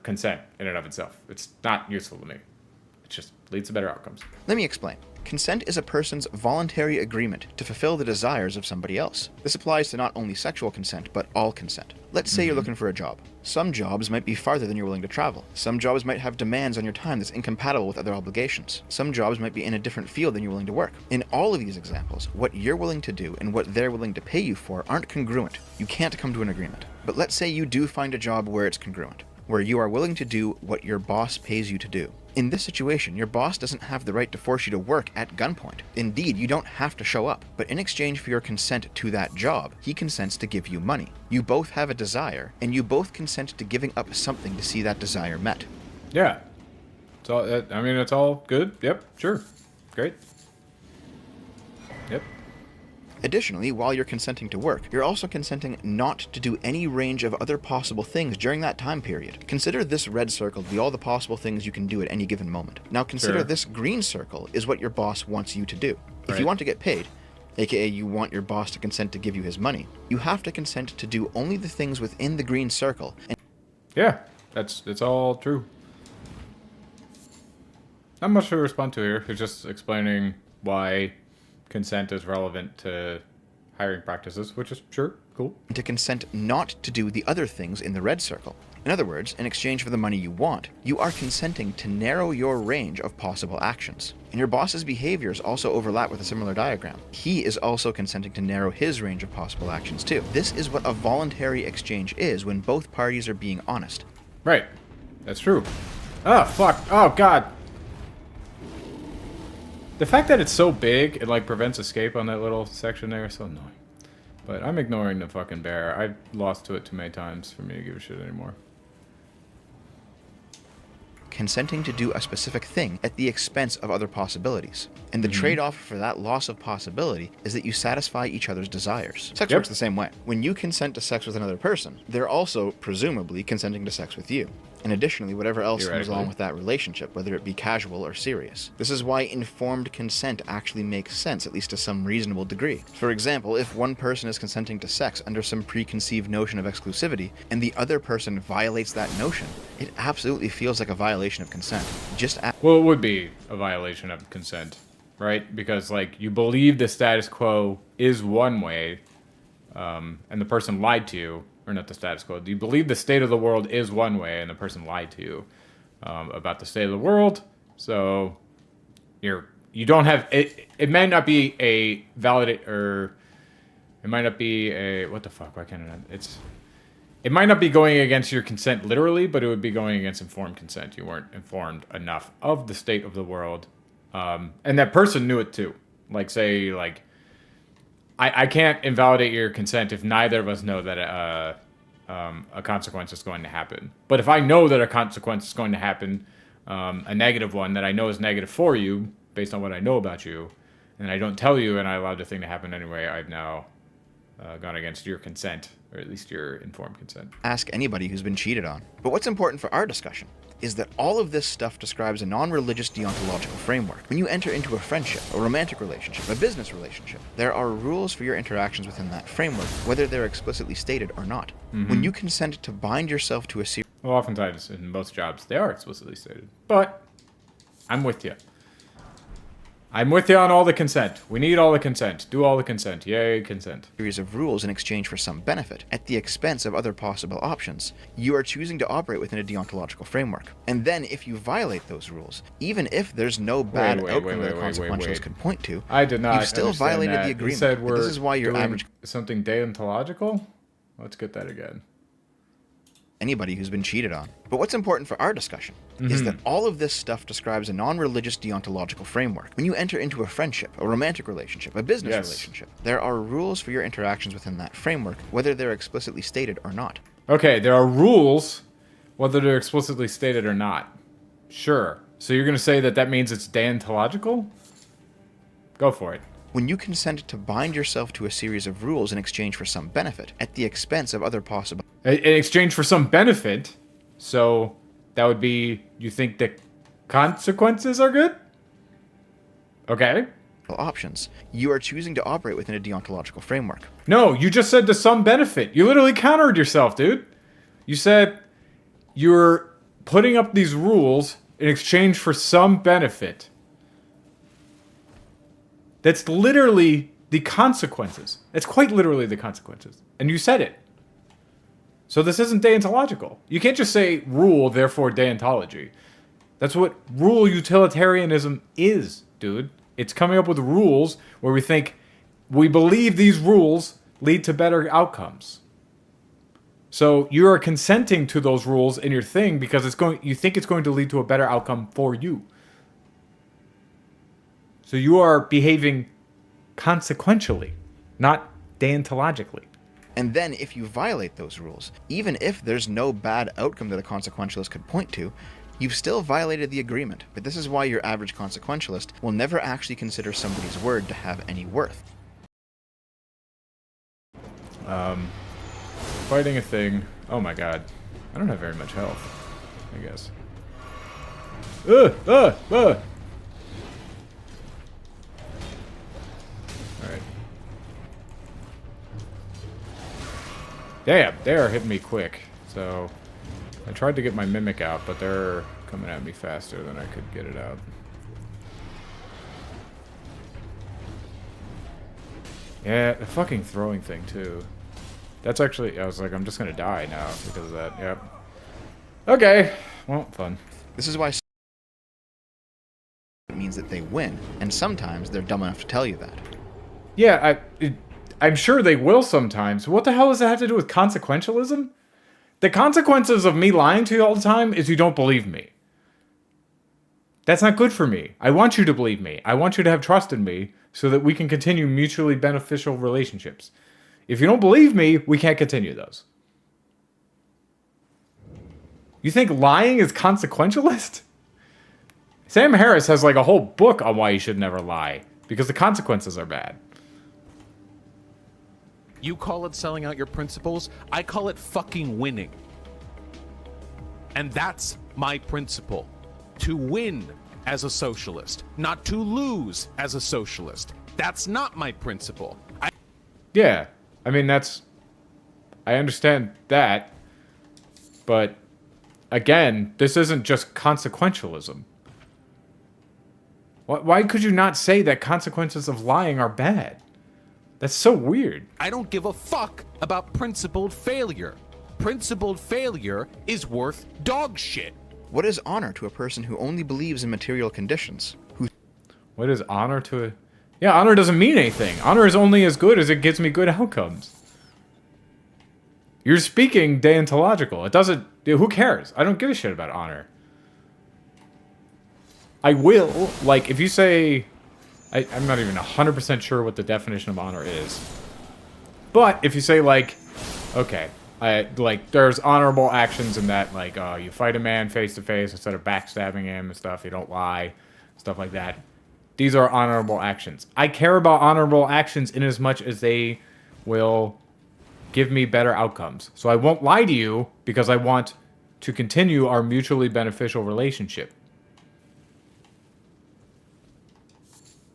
Speaker 1: consent in and of itself. It's not useful to me. It just leads to better outcomes.
Speaker 2: Let me explain. Consent is a person's voluntary agreement to fulfill the desires of somebody else. This applies to not only sexual consent, but all consent. Let's say you're looking for a job. Some jobs might be farther than you're willing to travel. Some jobs might have demands on your time that's incompatible with other obligations. Some jobs might be in a different field than you're willing to work. In all of these examples, what you're willing to do and what they're willing to pay you for aren't congruent. You can't come to an agreement. But let's say you do find a job where it's congruent, where you are willing to do what your boss pays you to do. In this situation, your boss doesn't have the right to force you to work at gunpoint. Indeed, you don't have to show up, but in exchange for your consent to that job, he consents to give you money. You both have a desire, and you both consent to giving up something to see that desire met.
Speaker 1: Yeah. It's all good. Yep, sure. Great. Yep.
Speaker 2: Additionally, while you're consenting to work, you're also consenting not to do any range of other possible things during that time period. Consider this red circle to be all the possible things you can do at any given moment. Now consider this green circle is what your boss wants you to do. If you want to get paid, aka you want your boss to consent to give you his money, you have to consent to do only the things within the green circle.
Speaker 1: Yeah, it's all true. Not much to respond to here. It's just explaining why consent is relevant to hiring practices, which is sure, cool.
Speaker 2: To consent not to do the other things in the red circle. In other words, in exchange for the money you want, you are consenting to narrow your range of possible actions. And your boss's behaviors also overlap with a similar diagram. He is also consenting to narrow his range of possible actions too. This is what a voluntary exchange is when both parties are being honest.
Speaker 1: Right. That's true. Oh, fuck. Oh, God. The fact that it's so big, it like prevents escape on that little section there is so annoying. But I'm ignoring the fucking bear. I've lost to it too many times for me to give a shit anymore.
Speaker 2: Consenting to do a specific thing at the expense of other possibilities. And the trade-off for that loss of possibility is that you satisfy each other's desires. Sex works the same way. When you consent to sex with another person, they're also presumably consenting to sex with you. And additionally, whatever else comes along with that relationship, whether it be casual or serious. This is why informed consent actually makes sense, at least to some reasonable degree. For example, if one person is consenting to sex under some preconceived notion of exclusivity, and the other person violates that notion, it absolutely feels like a violation of consent.
Speaker 1: Well, it would be a violation of consent, right? Because, like, you believe the status quo is one way, and the person lied to you, or not the status quo, you believe the state of the world is one way and the person lied to you about the state of the world, so you don't have it may not be a validate, or it might not be a, what the fuck, why can't it might not be going against your consent literally, but it would be going against informed consent. You weren't informed enough of the state of the world, and that person knew it too. Like, say, like, I can't invalidate your consent if neither of us know that a consequence is going to happen. But if I know that a consequence is going to happen, a negative one that I know is negative for you, based on what I know about you, and I don't tell you and I allowed the thing to happen anyway, I've now gone against your consent, or at least your informed consent.
Speaker 2: Ask anybody who's been cheated on. But what's important for our discussion is that all of this stuff describes a non-religious deontological framework. When you enter into a friendship, a romantic relationship, a business relationship, there are rules for your interactions within that framework, whether they're explicitly stated or not. When you consent to bind yourself to a series...
Speaker 1: Well, oftentimes in most jobs, they are explicitly stated. But I'm with you. I'm with you on all the consent. We need all the consent. Do all the consent. Yay, consent.
Speaker 2: series of rules in exchange for some benefit, at the expense of other possible options. You are choosing to operate within a deontological framework. And then, if you violate those rules, even if there's no bad outcome that the consequentialist could point to,
Speaker 1: I did not
Speaker 2: you've still violated the agreement.
Speaker 1: You said we're
Speaker 2: this is why your
Speaker 1: doing
Speaker 2: average...
Speaker 1: something deontological? Let's get that again.
Speaker 2: Anybody who's been cheated on. But what's important for our discussion is that all of this stuff describes a non-religious deontological framework. When you enter into a friendship, a romantic relationship, a business relationship, there are rules for your interactions within that framework, whether they're explicitly stated or not.
Speaker 1: Okay, there are rules, whether they're explicitly stated or not. Sure. So you're going to say that that means it's deontological? Go for it.
Speaker 2: When you consent to bind yourself to a series of rules in exchange for some benefit, at the expense of other possible...
Speaker 1: In exchange for some benefit, so that would be, you think the consequences are good? Okay.
Speaker 2: options, you are choosing to operate within a deontological framework.
Speaker 1: No, you just said to some benefit. You literally countered yourself, dude. You said you're putting up these rules in exchange for some benefit. That's literally the consequences. It's quite literally the consequences. And you said it. So this isn't deontological. You can't just say rule, therefore deontology. That's what rule utilitarianism is, dude. It's coming up with rules where we believe these rules lead to better outcomes. So you are consenting to those rules in your thing because you think it's going to lead to a better outcome for you. So you are behaving consequentially, not deontologically.
Speaker 2: And then if you violate those rules, even if there's no bad outcome that a consequentialist could point to, you've still violated the agreement. But this is why your average consequentialist will never actually consider somebody's word to have any worth.
Speaker 1: Fighting a thing. Oh my god. I don't have very much health, I guess. Alright. Damn, they are hitting me quick. So, I tried to get my mimic out, but they're coming at me faster than I could get it out. Yeah, the fucking throwing thing, too. That's actually, I was like, I'm just gonna die now because of that, yep. Okay, well, fun.
Speaker 2: This is why it means that they win, and sometimes they're dumb enough to tell you that.
Speaker 1: Yeah, I'm sure they will sometimes. What the hell does that have to do with consequentialism? The consequences of me lying to you all the time is you don't believe me. That's not good for me. I want you to believe me. I want you to have trust in me so that we can continue mutually beneficial relationships. If you don't believe me, we can't continue those. You think lying is consequentialist? Sam Harris has like a whole book on why you should never lie. Because the consequences are bad.
Speaker 5: You call it selling out your principles. I call it fucking winning. And that's my principle. To win as a socialist, not to lose as a socialist. That's not my principle.
Speaker 1: Yeah, I mean, I understand that, but again, this isn't just consequentialism. Why could you not say that consequences of lying are bad? That's so weird.
Speaker 5: I don't give a fuck about principled failure. Principled failure is worth dog shit.
Speaker 2: What is honor to a person who only believes in material conditions? Who
Speaker 1: What is honor to a... Yeah, honor doesn't mean anything. Honor is only as good as it gives me good outcomes. You're speaking deontological. It doesn't... Who cares? I don't give a shit about honor. I will, like, if you say... I'm not even 100% sure what the definition of honor is. But if you say, like, okay, there's honorable actions in that, like, you fight a man face to face instead of backstabbing him and stuff, you don't lie, stuff like that. These are honorable actions. I care about honorable actions in as much as they will give me better outcomes. So I won't lie to you because I want to continue our mutually beneficial relationship.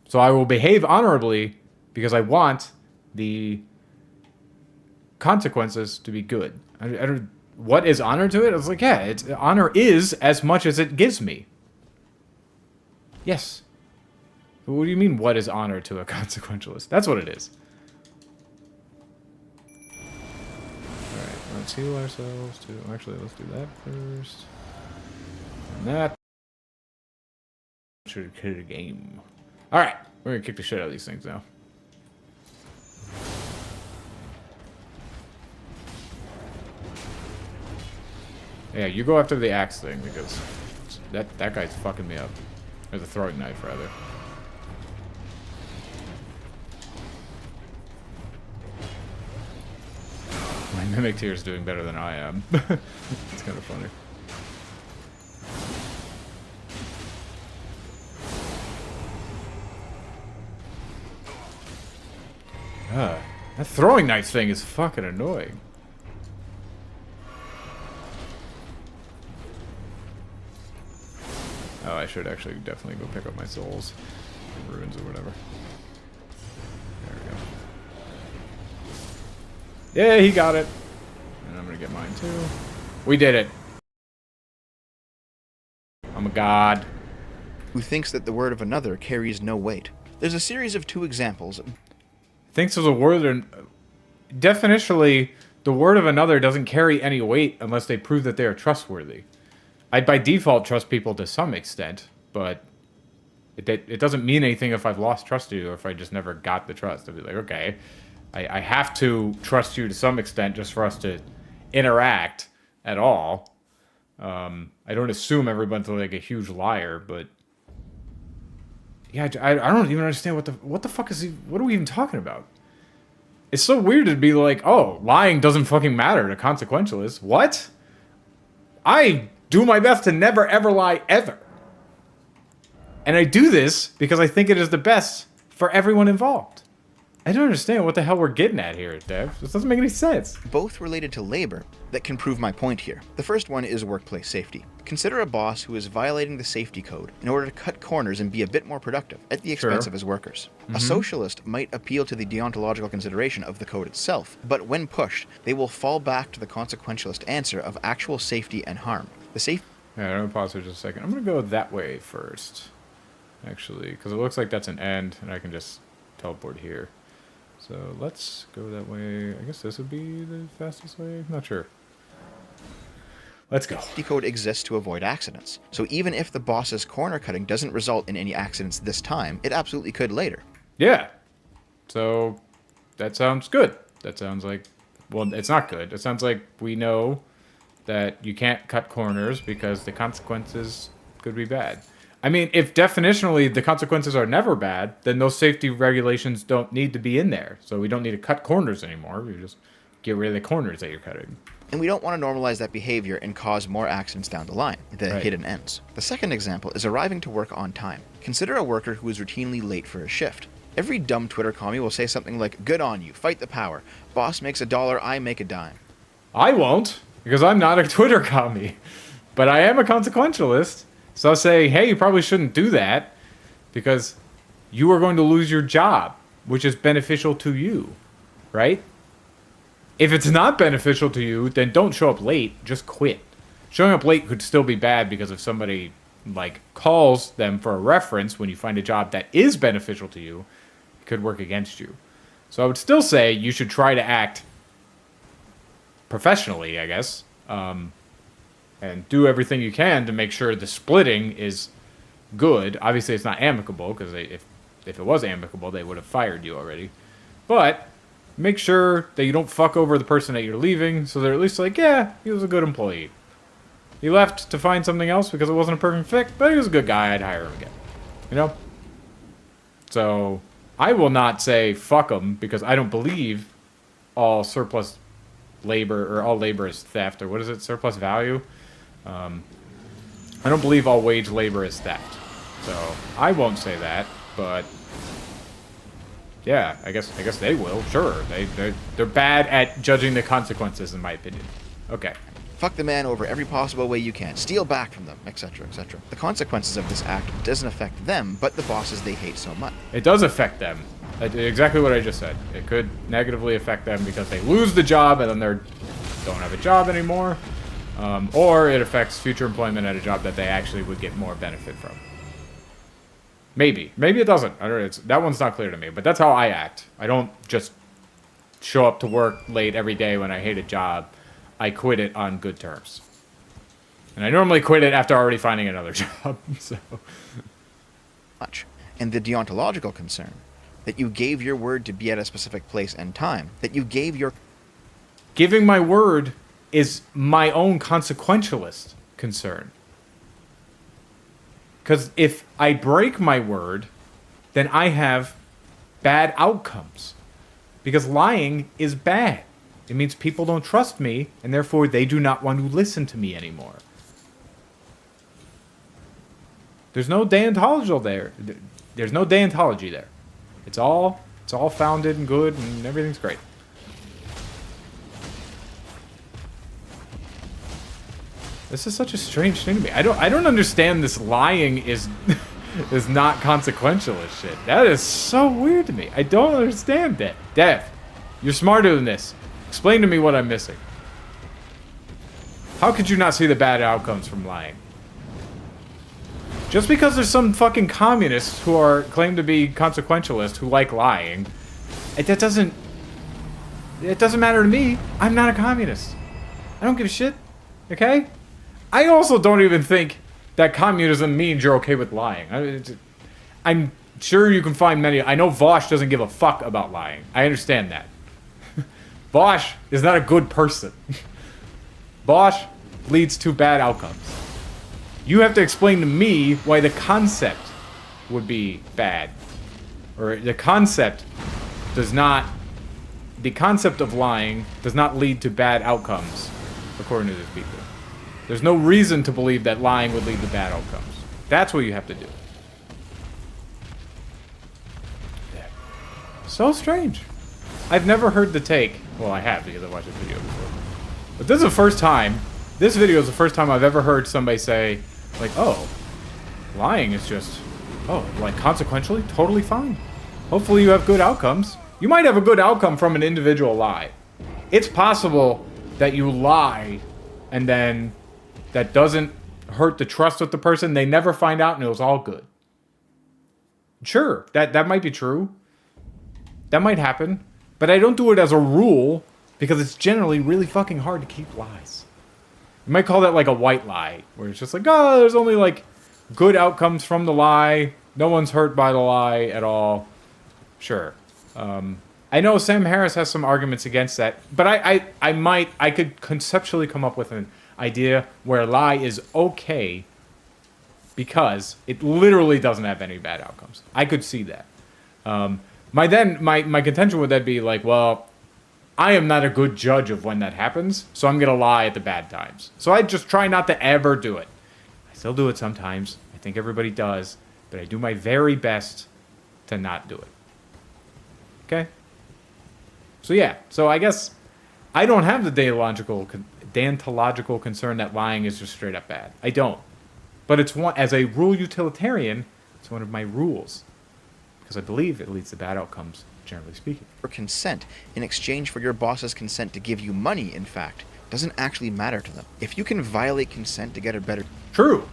Speaker 1: So I will behave honorably because I want the consequences to be good. I don't, what is honor to it? I was like, yeah, honor is as much as it gives me. Yes. What do you mean, what is honor to a consequentialist? That's what it is. Alright, let's heal ourselves too. Actually, let's do that first. And that should kill the game. Alright, we're gonna kick the shit out of these things now. Yeah, you go after the axe thing because that guy's fucking me up. Or the throwing knife, rather. My Mimic Tear is doing better than I am. It's kind of funny. That throwing knife thing is fucking annoying. Oh, I should actually definitely go pick up my souls. Ruins or whatever. There we go. Yeah, he got it. And I'm gonna get mine too. We did it. I'm a god.
Speaker 2: who thinks that the word of another carries no weight. There's a series of 2 examples.
Speaker 1: Thinks of a word and definitionally, the word of another doesn't carry any weight unless they prove that they are trustworthy. I by default trust people to some extent, but it doesn't mean anything if I've lost trust to you or if I just never got the trust. I'd be like, okay, I have to trust you to some extent just for us to interact at all. I don't assume everyone's like a huge liar, but yeah, I don't even understand what the fuck is what are we even talking about? It's so weird to be like, oh, lying doesn't fucking matter to consequentialists. What? I do my best to never ever lie ever. And I do this because I think it is the best for everyone involved. I don't understand what the hell we're getting at here, Dev. This doesn't make any sense.
Speaker 2: Both related to labor that can prove my point here. The first one is workplace safety. Consider a boss who is violating the safety code in order to cut corners and be a bit more productive at the expense of his workers. A socialist might appeal to the deontological consideration of the code itself, but when pushed, they will fall back to the consequentialist answer of actual safety and harm. The safe.
Speaker 1: Yeah, I'm gonna pause for just a second. I'm gonna go that way first, actually, because it looks like that's an end, and I can just teleport here. So let's go that way. I guess this would be the fastest way. Not sure. Let's go.
Speaker 2: Safety code exists to avoid accidents. So even if the boss's corner cutting doesn't result in any accidents this time, it absolutely could later.
Speaker 1: Yeah. So that sounds good. That sounds like, well, it's not good. It sounds like we know that you can't cut corners because the consequences could be bad. I mean, if definitionally the consequences are never bad, then those safety regulations don't need to be in there. So we don't need to cut corners anymore. We just get rid of the corners that you're cutting.
Speaker 2: And we don't want to normalize that behavior and cause more accidents down the line, the hidden ends. The second example is arriving to work on time. Consider a worker who is routinely late for a shift. Every dumb Twitter commie will say something like, good on you, fight the power. Boss makes $1, I make a dime.
Speaker 1: I won't, because I'm not a Twitter commie. But I am a consequentialist. So I'll say, hey, you probably shouldn't do that because you are going to lose your job, which is beneficial to you, right? If it's not beneficial to you, then don't show up late. Just quit. Showing up late could still be bad because if somebody like calls them for a reference when you find a job that is beneficial to you, it could work against you. So I would still say you should try to act professionally, I guess, and do everything you can to make sure the splitting is good. Obviously, it's not amicable, because if it was amicable, they would have fired you already. But make sure that you don't fuck over the person that you're leaving, so they're at least like, yeah, he was a good employee. He left to find something else because it wasn't a perfect fit, but he was a good guy. I'd hire him again. You know? So I will not say fuck him, because I don't believe all surplus labor, or all labor is theft, or what is it, surplus value? I don't believe all wage labor is theft. So I won't say that, but yeah, I guess they will. Sure, they're bad at judging the consequences, in my opinion. Okay.
Speaker 2: Fuck the man over every possible way you can. Steal back from them, etc., etc. The consequences of this act doesn't affect them, but the bosses they hate so much.
Speaker 1: It does affect them. Exactly what I just said. It could negatively affect them because they lose the job and then they don't have a job anymore. Or it affects future employment at a job that they actually would get more benefit from. Maybe. Maybe it doesn't. I don't know. That one's not clear to me, but that's how I act. I don't just show up to work late every day when I hate a job. I quit it on good terms. And I normally quit it after already finding another job. So.
Speaker 2: And the deontological concern, that you gave your word to be at a specific place and time, that you gave your...
Speaker 1: Giving my word is my own consequentialist concern. Because if I break my word, then I have bad outcomes. Because lying is bad. It means people don't trust me, and therefore they do not want to listen to me anymore. There's no deontological there. There's no deontology there. It's all founded and good, and everything's great. This is such a strange thing to me. I don't understand this lying is is not consequential as shit. That is so weird to me. I don't understand that. Dev, you're smarter than this. Explain to me what I'm missing. How could you not see the bad outcomes from lying? Just because there's some fucking communists who claim to be consequentialists who like lying, it doesn't matter to me. I'm not a communist. I don't give a shit. Okay? I also don't even think that communism means you're okay with lying. I'm sure you can find many. I know Vosh doesn't give a fuck about lying. I understand that. Bosch is not a good person. Bosch leads to bad outcomes. You have to explain to me why the concept would be bad. Or the concept of lying does not lead to bad outcomes, according to these people. There's no reason to believe that lying would lead to bad outcomes. That's what you have to do. So strange. I've never heard the take. Well, I have, because I watched this video before. But this is the first time, this video is the first time I've ever heard somebody say, like, oh, lying is just, oh, like, consequentially, totally fine. Hopefully you have good outcomes. You might have a good outcome from an individual lie. It's possible that you lie, and then that doesn't hurt the trust with the person. They never find out, and it was all good. Sure, that might be true. That might happen. But I don't do it as a rule, because it's generally really fucking hard to keep lies. You might call that like a white lie, where it's just like, oh, there's only like good outcomes from the lie. No one's hurt by the lie at all. Sure. I know Sam Harris has some arguments against that, but I could conceptually come up with an idea where a lie is okay because it literally doesn't have any bad outcomes. I could see that. My contention would then be like, well, I am not a good judge of when that happens, so I'm gonna lie at the bad times. So I just try not to ever do it. I still do it sometimes. I think everybody does, but I do my very best to not do it. Okay? So yeah, so I guess I don't have the deontological concern that lying is just straight up bad. I don't. But it's one, as a rule utilitarian, it's one of my rules. Because I believe it leads to bad outcomes, generally speaking.
Speaker 2: Your consent, in exchange for your boss's consent to give you money, in fact, doesn't actually matter to them. If you can violate consent to get a better...
Speaker 1: True.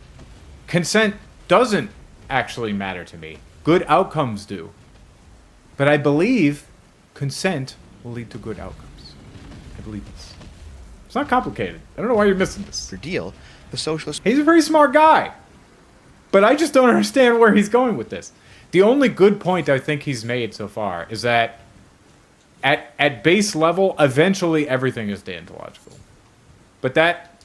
Speaker 1: Consent doesn't actually matter to me. Good outcomes do. But I believe consent will lead to good outcomes. I believe this. It's not complicated. I don't know why you're missing this.
Speaker 2: deal, the socialist
Speaker 1: He's a very smart guy. But I just don't understand where he's going with this. The only good point I think he's made so far is that at base level, eventually everything is deontological. But that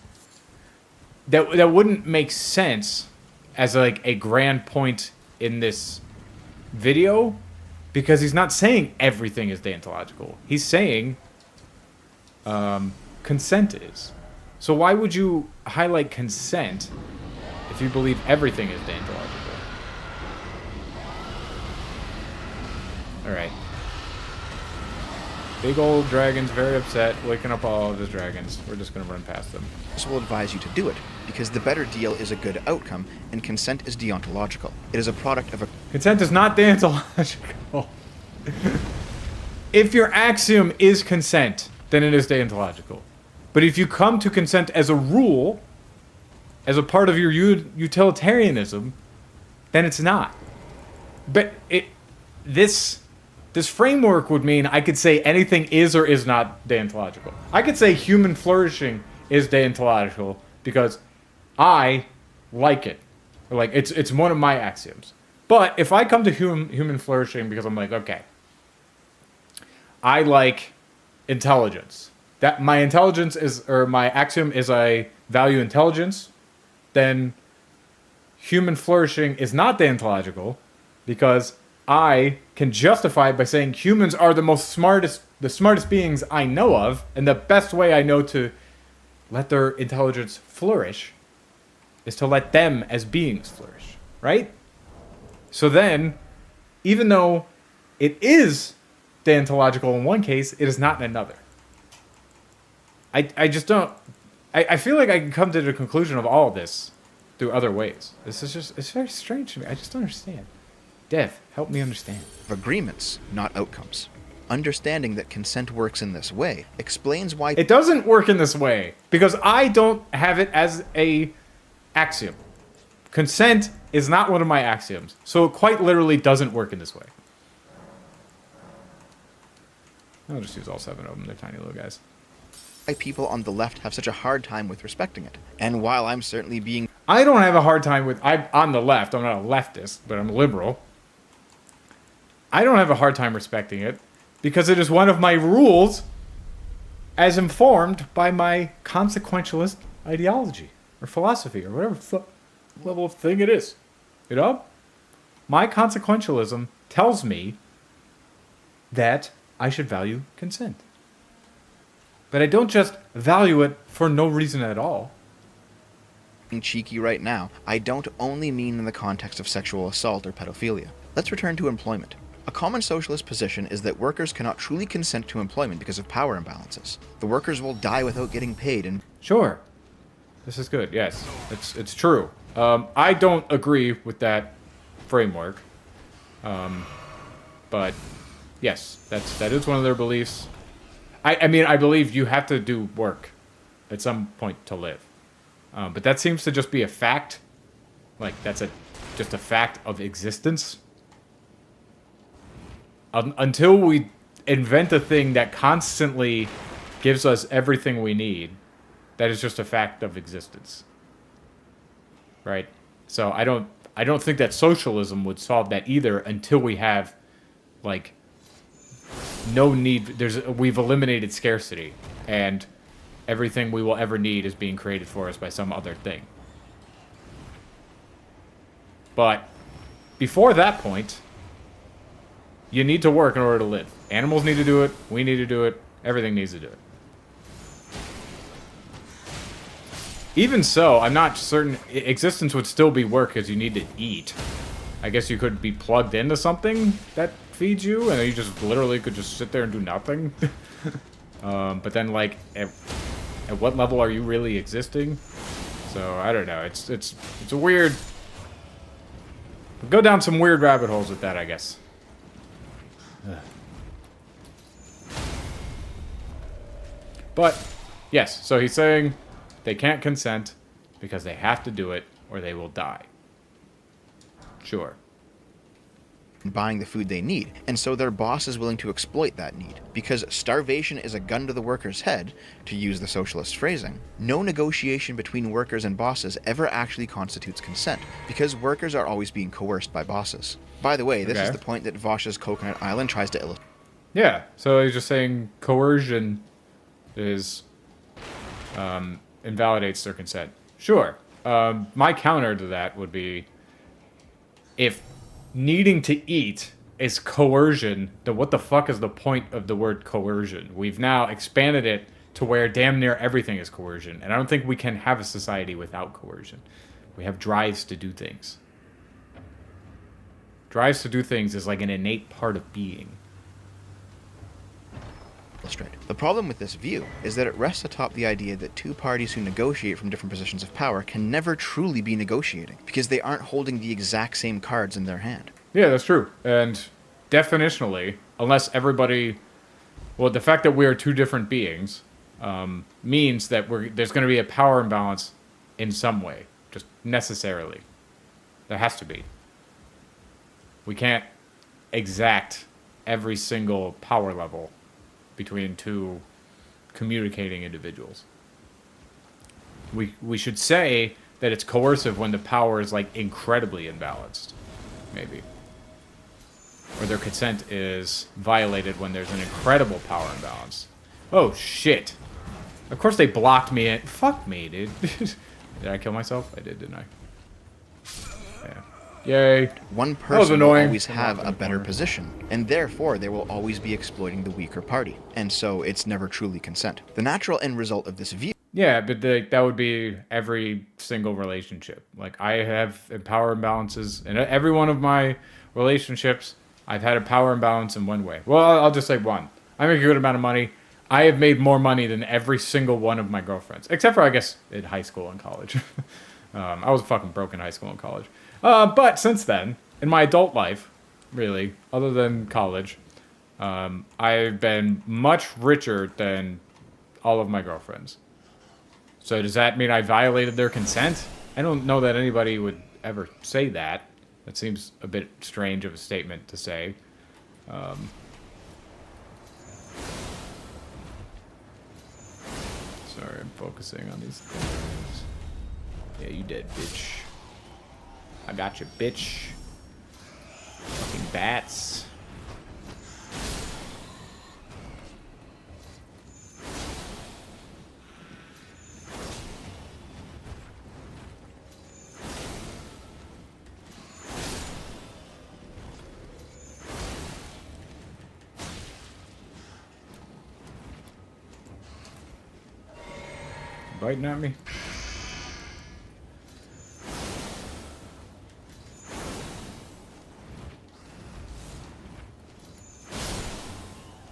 Speaker 1: wouldn't make sense as like a grand point in this video, because he's not saying everything is deontological. He's saying consent is. So why would you highlight consent if you believe everything is deontological? Alright. Big old dragon's very upset, waking up all of his dragons. We're just gonna run past them.
Speaker 2: will advise you to do it, because the better deal is a good outcome, and consent is deontological. It is a product of a
Speaker 1: Consent is not deontological. If your axiom is consent, then it is deontological. But if you come to consent as a rule, as a part of your utilitarianism, then it's not. But this framework would mean I could say anything is or is not deontological. I could say human flourishing is deontological because I like it. Like it's one of my axioms. But if I come to human flourishing because I'm like, okay, I like intelligence. That my intelligence is, or my axiom is I value intelligence, then human flourishing is not deontological because I can justify it by saying humans are the smartest beings I know of, and the best way I know to let their intelligence flourish is to let them as beings flourish, right? So then, even though it is deontological in one case, it is not in another. I just don't... I feel like I can come to the conclusion of all of this through other ways. This is just... It's very strange to me. I just don't understand. Dev, help me understand.
Speaker 2: agreements, not outcomes. Understanding that consent works in this way explains why
Speaker 1: It doesn't work in this way because I don't have it as a axiom. Consent is not one of my axioms, so it quite literally doesn't work in this way. I'll just use all 7 of them. They're tiny little guys.
Speaker 2: people on the left have such a hard time with respecting it. And while I'm certainly being
Speaker 1: I don't have a hard time with... I'm on the left. I'm not a leftist, but I'm liberal. I don't have a hard time respecting it because it is one of my rules as informed by my consequentialist ideology or philosophy or whatever level of thing it is. You know? My consequentialism tells me that I should value consent. But I don't just value it for no reason at all.
Speaker 2: cheeky right now, I don't only mean in the context of sexual assault or pedophilia. Let's return to employment. A common socialist position is that workers cannot truly consent to employment because of power imbalances. The workers will die without getting paid, and
Speaker 1: Sure. This is good. Yes, it's true. I don't agree with that framework. But yes, that is one of their beliefs. I mean, I believe you have to do work at some point to live. But that seems to just be a fact. Like, that's just a fact of existence. Until we invent a thing that constantly gives us everything we need, that is just a fact of existence. Right? So I don't think that socialism would solve that either until we have, like, no need. We've eliminated scarcity, and everything we will ever need is being created for us by some other thing. But before that point, you need to work in order to live. Animals need to do it. We need to do it. Everything needs to do it. Even so, I'm not certain existence would still be work because you need to eat. I guess you could be plugged into something that feeds you, and you just literally could just sit there and do nothing. But then, like, at what level are you really existing? So I don't know. It's a weird. We'll go down some weird rabbit holes with that, I guess. But yes, so he's saying they can't consent because they have to do it or they will die. Sure.
Speaker 2: buying the food they need, and so their boss is willing to exploit that need. Because starvation is a gun to the worker's head, to use the socialist phrasing, no negotiation between workers and bosses ever actually constitutes consent, because workers are always being coerced by bosses. By the way, this is the point that Vosh's Coconut Island tries to illustrate.
Speaker 1: Yeah, so he's just saying coercion is invalidates their consent. Sure. My counter to that would be, if needing to eat is coercion, then what the fuck is the point of the word coercion? We've now expanded it to where damn near everything is coercion, and I don't think we can have a society without coercion. We have drives to do things. Drives to do things is like an innate part of being.
Speaker 2: The problem with this view is that it rests atop the idea that two parties who negotiate from different positions of power can never truly be negotiating, because they aren't holding the exact same cards in their hand.
Speaker 1: Yeah, that's true. And definitionally, unless everybody... Well, the fact that we are two different beings means that there's going to be a power imbalance in some way. Just necessarily. There has to be. We can't exact every single power level between two communicating individuals. We should say that it's coercive when the power is like incredibly imbalanced, maybe. Or their consent is violated when there's an incredible power imbalance. Oh shit. Of course they blocked me in. Fuck me, dude. Did I kill myself? I did, didn't I? Yeah. Yay.
Speaker 2: One person will always have a better position, and therefore they will always be exploiting the weaker party, and so it's never truly consent. The natural end result of this view...
Speaker 1: Yeah, but that would be every single relationship. Like, I have power imbalances, and every one of my relationships, I've had a power imbalance in one way. Well, I'll just say one. I make a good amount of money. I have made more money than every single one of my girlfriends, except for, I guess, in high school and college. I was fucking broke in high school and college. But since then, in my adult life, really, other than college, I've been much richer than all of my girlfriends. So does that mean I violated their consent? I don't know that anybody would ever say that. That seems a bit strange of a statement to say. Sorry, I'm focusing on these things. Yeah, you did, bitch. I got you, bitch. Fucking bats. Biting at me?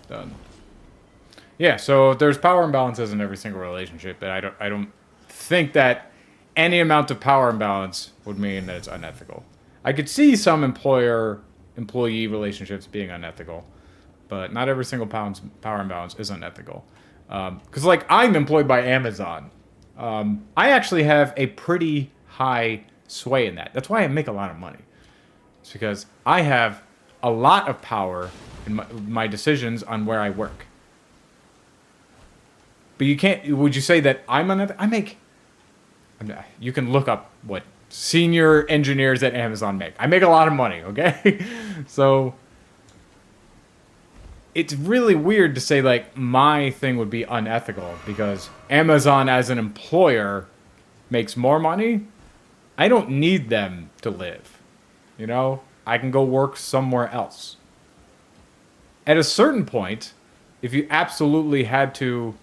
Speaker 1: Done. Yeah, so there's power imbalances in every single relationship, but I don't think that any amount of power imbalance would mean that it's unethical. I could see some employer-employee relationships being unethical, but not every single power imbalance is unethical. Because, like, I'm employed by Amazon. I actually have a pretty high sway in that. That's why I make a lot of money. It's because I have a lot of power in my decisions on where I work. But you can't... Would you say that I'm unethical? You can look up what senior engineers at Amazon make. I make a lot of money, okay? So... It's really weird to say, like, my thing would be unethical because Amazon as an employer makes more money. I don't need them to live. You know? I can go work somewhere else. At a certain point, if you absolutely had to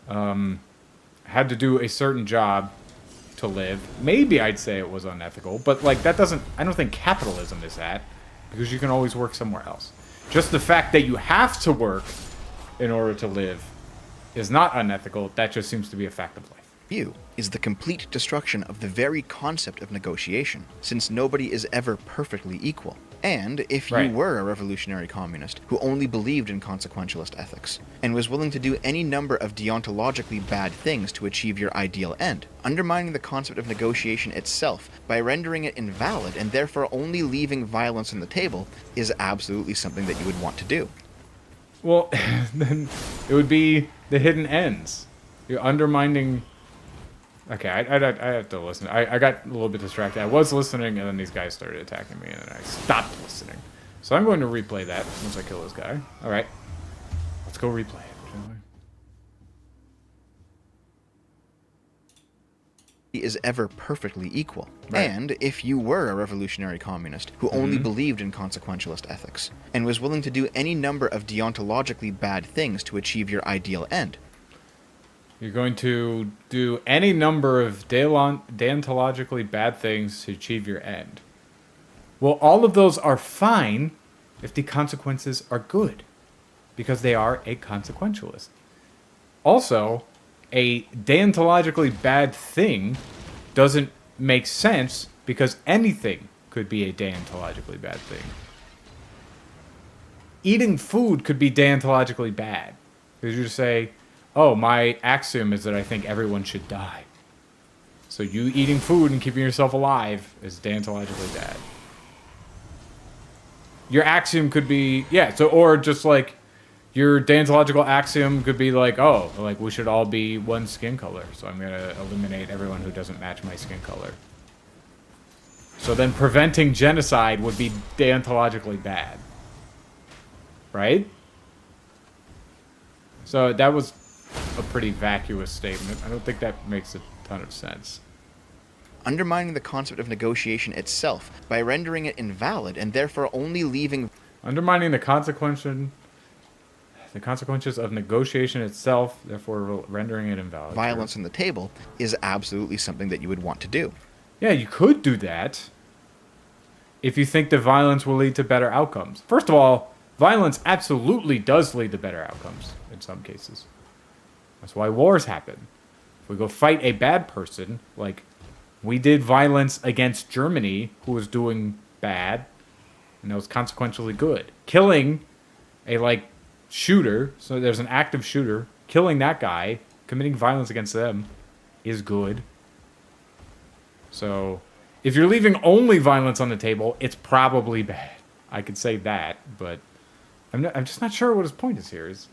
Speaker 1: do a certain job to live, maybe I'd say it was unethical. But, like, that doesn't... I don't think capitalism is that because you can always work somewhere else. Just the fact that you have to work in order to live is not unethical. That just seems to be a fact of life.
Speaker 2: View is the complete destruction of the very concept of negotiation, since nobody is ever perfectly equal. And if you
Speaker 1: Right.
Speaker 2: were a revolutionary communist who only believed in consequentialist ethics and was willing to do any number of deontologically bad things to achieve your ideal end, undermining the concept of negotiation itself by rendering it invalid and therefore only leaving violence on the table is absolutely something that you would want to do.
Speaker 1: Well, then it would be the hidden ends. You're undermining. Okay, I have to listen. I got a little bit distracted. I was listening, and then these guys started attacking me, and then I stopped listening. So I'm going to replay that once I kill this guy. All right, let's go replay it, shall we?
Speaker 2: Is ever perfectly equal.
Speaker 1: Right.
Speaker 2: And if you were a revolutionary communist who only believed in consequentialist ethics and was willing to do any number of deontologically bad things to achieve your ideal end,
Speaker 1: You're going to do any number of deontologically bad things to achieve your end. Well, all of those are fine if the consequences are good, because they are a consequentialist. Also, a deontologically bad thing doesn't make sense because anything could be a deontologically bad thing. Eating food could be deontologically bad. Because you just say, oh, my axiom is that I think everyone should die. So you eating food and keeping yourself alive is deontologically bad. Your axiom could be, yeah, so, or just like, your deontological axiom could be like, oh, like we should all be one skin color, so I'm gonna eliminate everyone who doesn't match my skin color. So then preventing genocide would be deontologically bad. Right? So that was a pretty vacuous statement. I don't think that makes a ton of sense.
Speaker 2: undermining the concept of negotiation itself by rendering it invalid and therefore only leaving
Speaker 1: Undermining the consequences of negotiation itself, therefore rendering it invalid.
Speaker 2: violence on the table is absolutely something that you would want to do.
Speaker 1: Yeah, you could do that if you think the violence will lead to better outcomes. First of all, violence absolutely does lead to better outcomes in some cases. That's why wars happen. If we go fight a bad person, like we did violence against Germany, who was doing bad, and that was consequentially good. Killing a, shooter, so there's an active shooter, killing that guy, committing violence against them, is good. So, if you're leaving only violence on the table, it's probably bad. I could say that, but I'm just not sure what his point is here. He's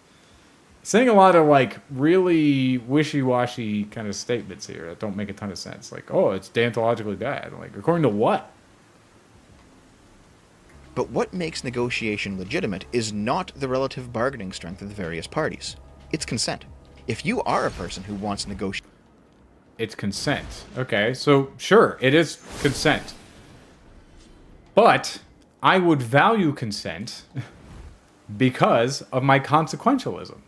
Speaker 1: saying a lot of, really wishy-washy kind of statements here that don't make a ton of sense. Like, oh, it's deontologically bad. Like, according to what?
Speaker 2: But what makes negotiation legitimate is not the relative bargaining strength of the various parties. It's consent. If you are a person who wants negotiation,
Speaker 1: It's consent. Okay, so sure, it is consent. But I would value consent because of my consequentialism.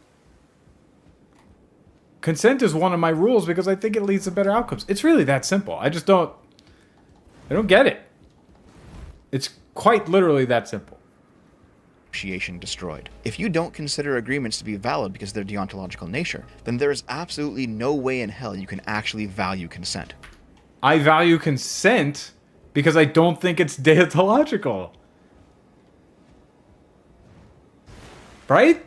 Speaker 1: Consent is one of my rules because I think it leads to better outcomes. It's really that simple. I don't get it. It's quite literally that simple.
Speaker 2: negotiation destroyed. If you don't consider agreements to be valid because of their deontological nature, then there is absolutely no way in hell you can actually value consent.
Speaker 1: I value consent because I don't think it's deontological. Right?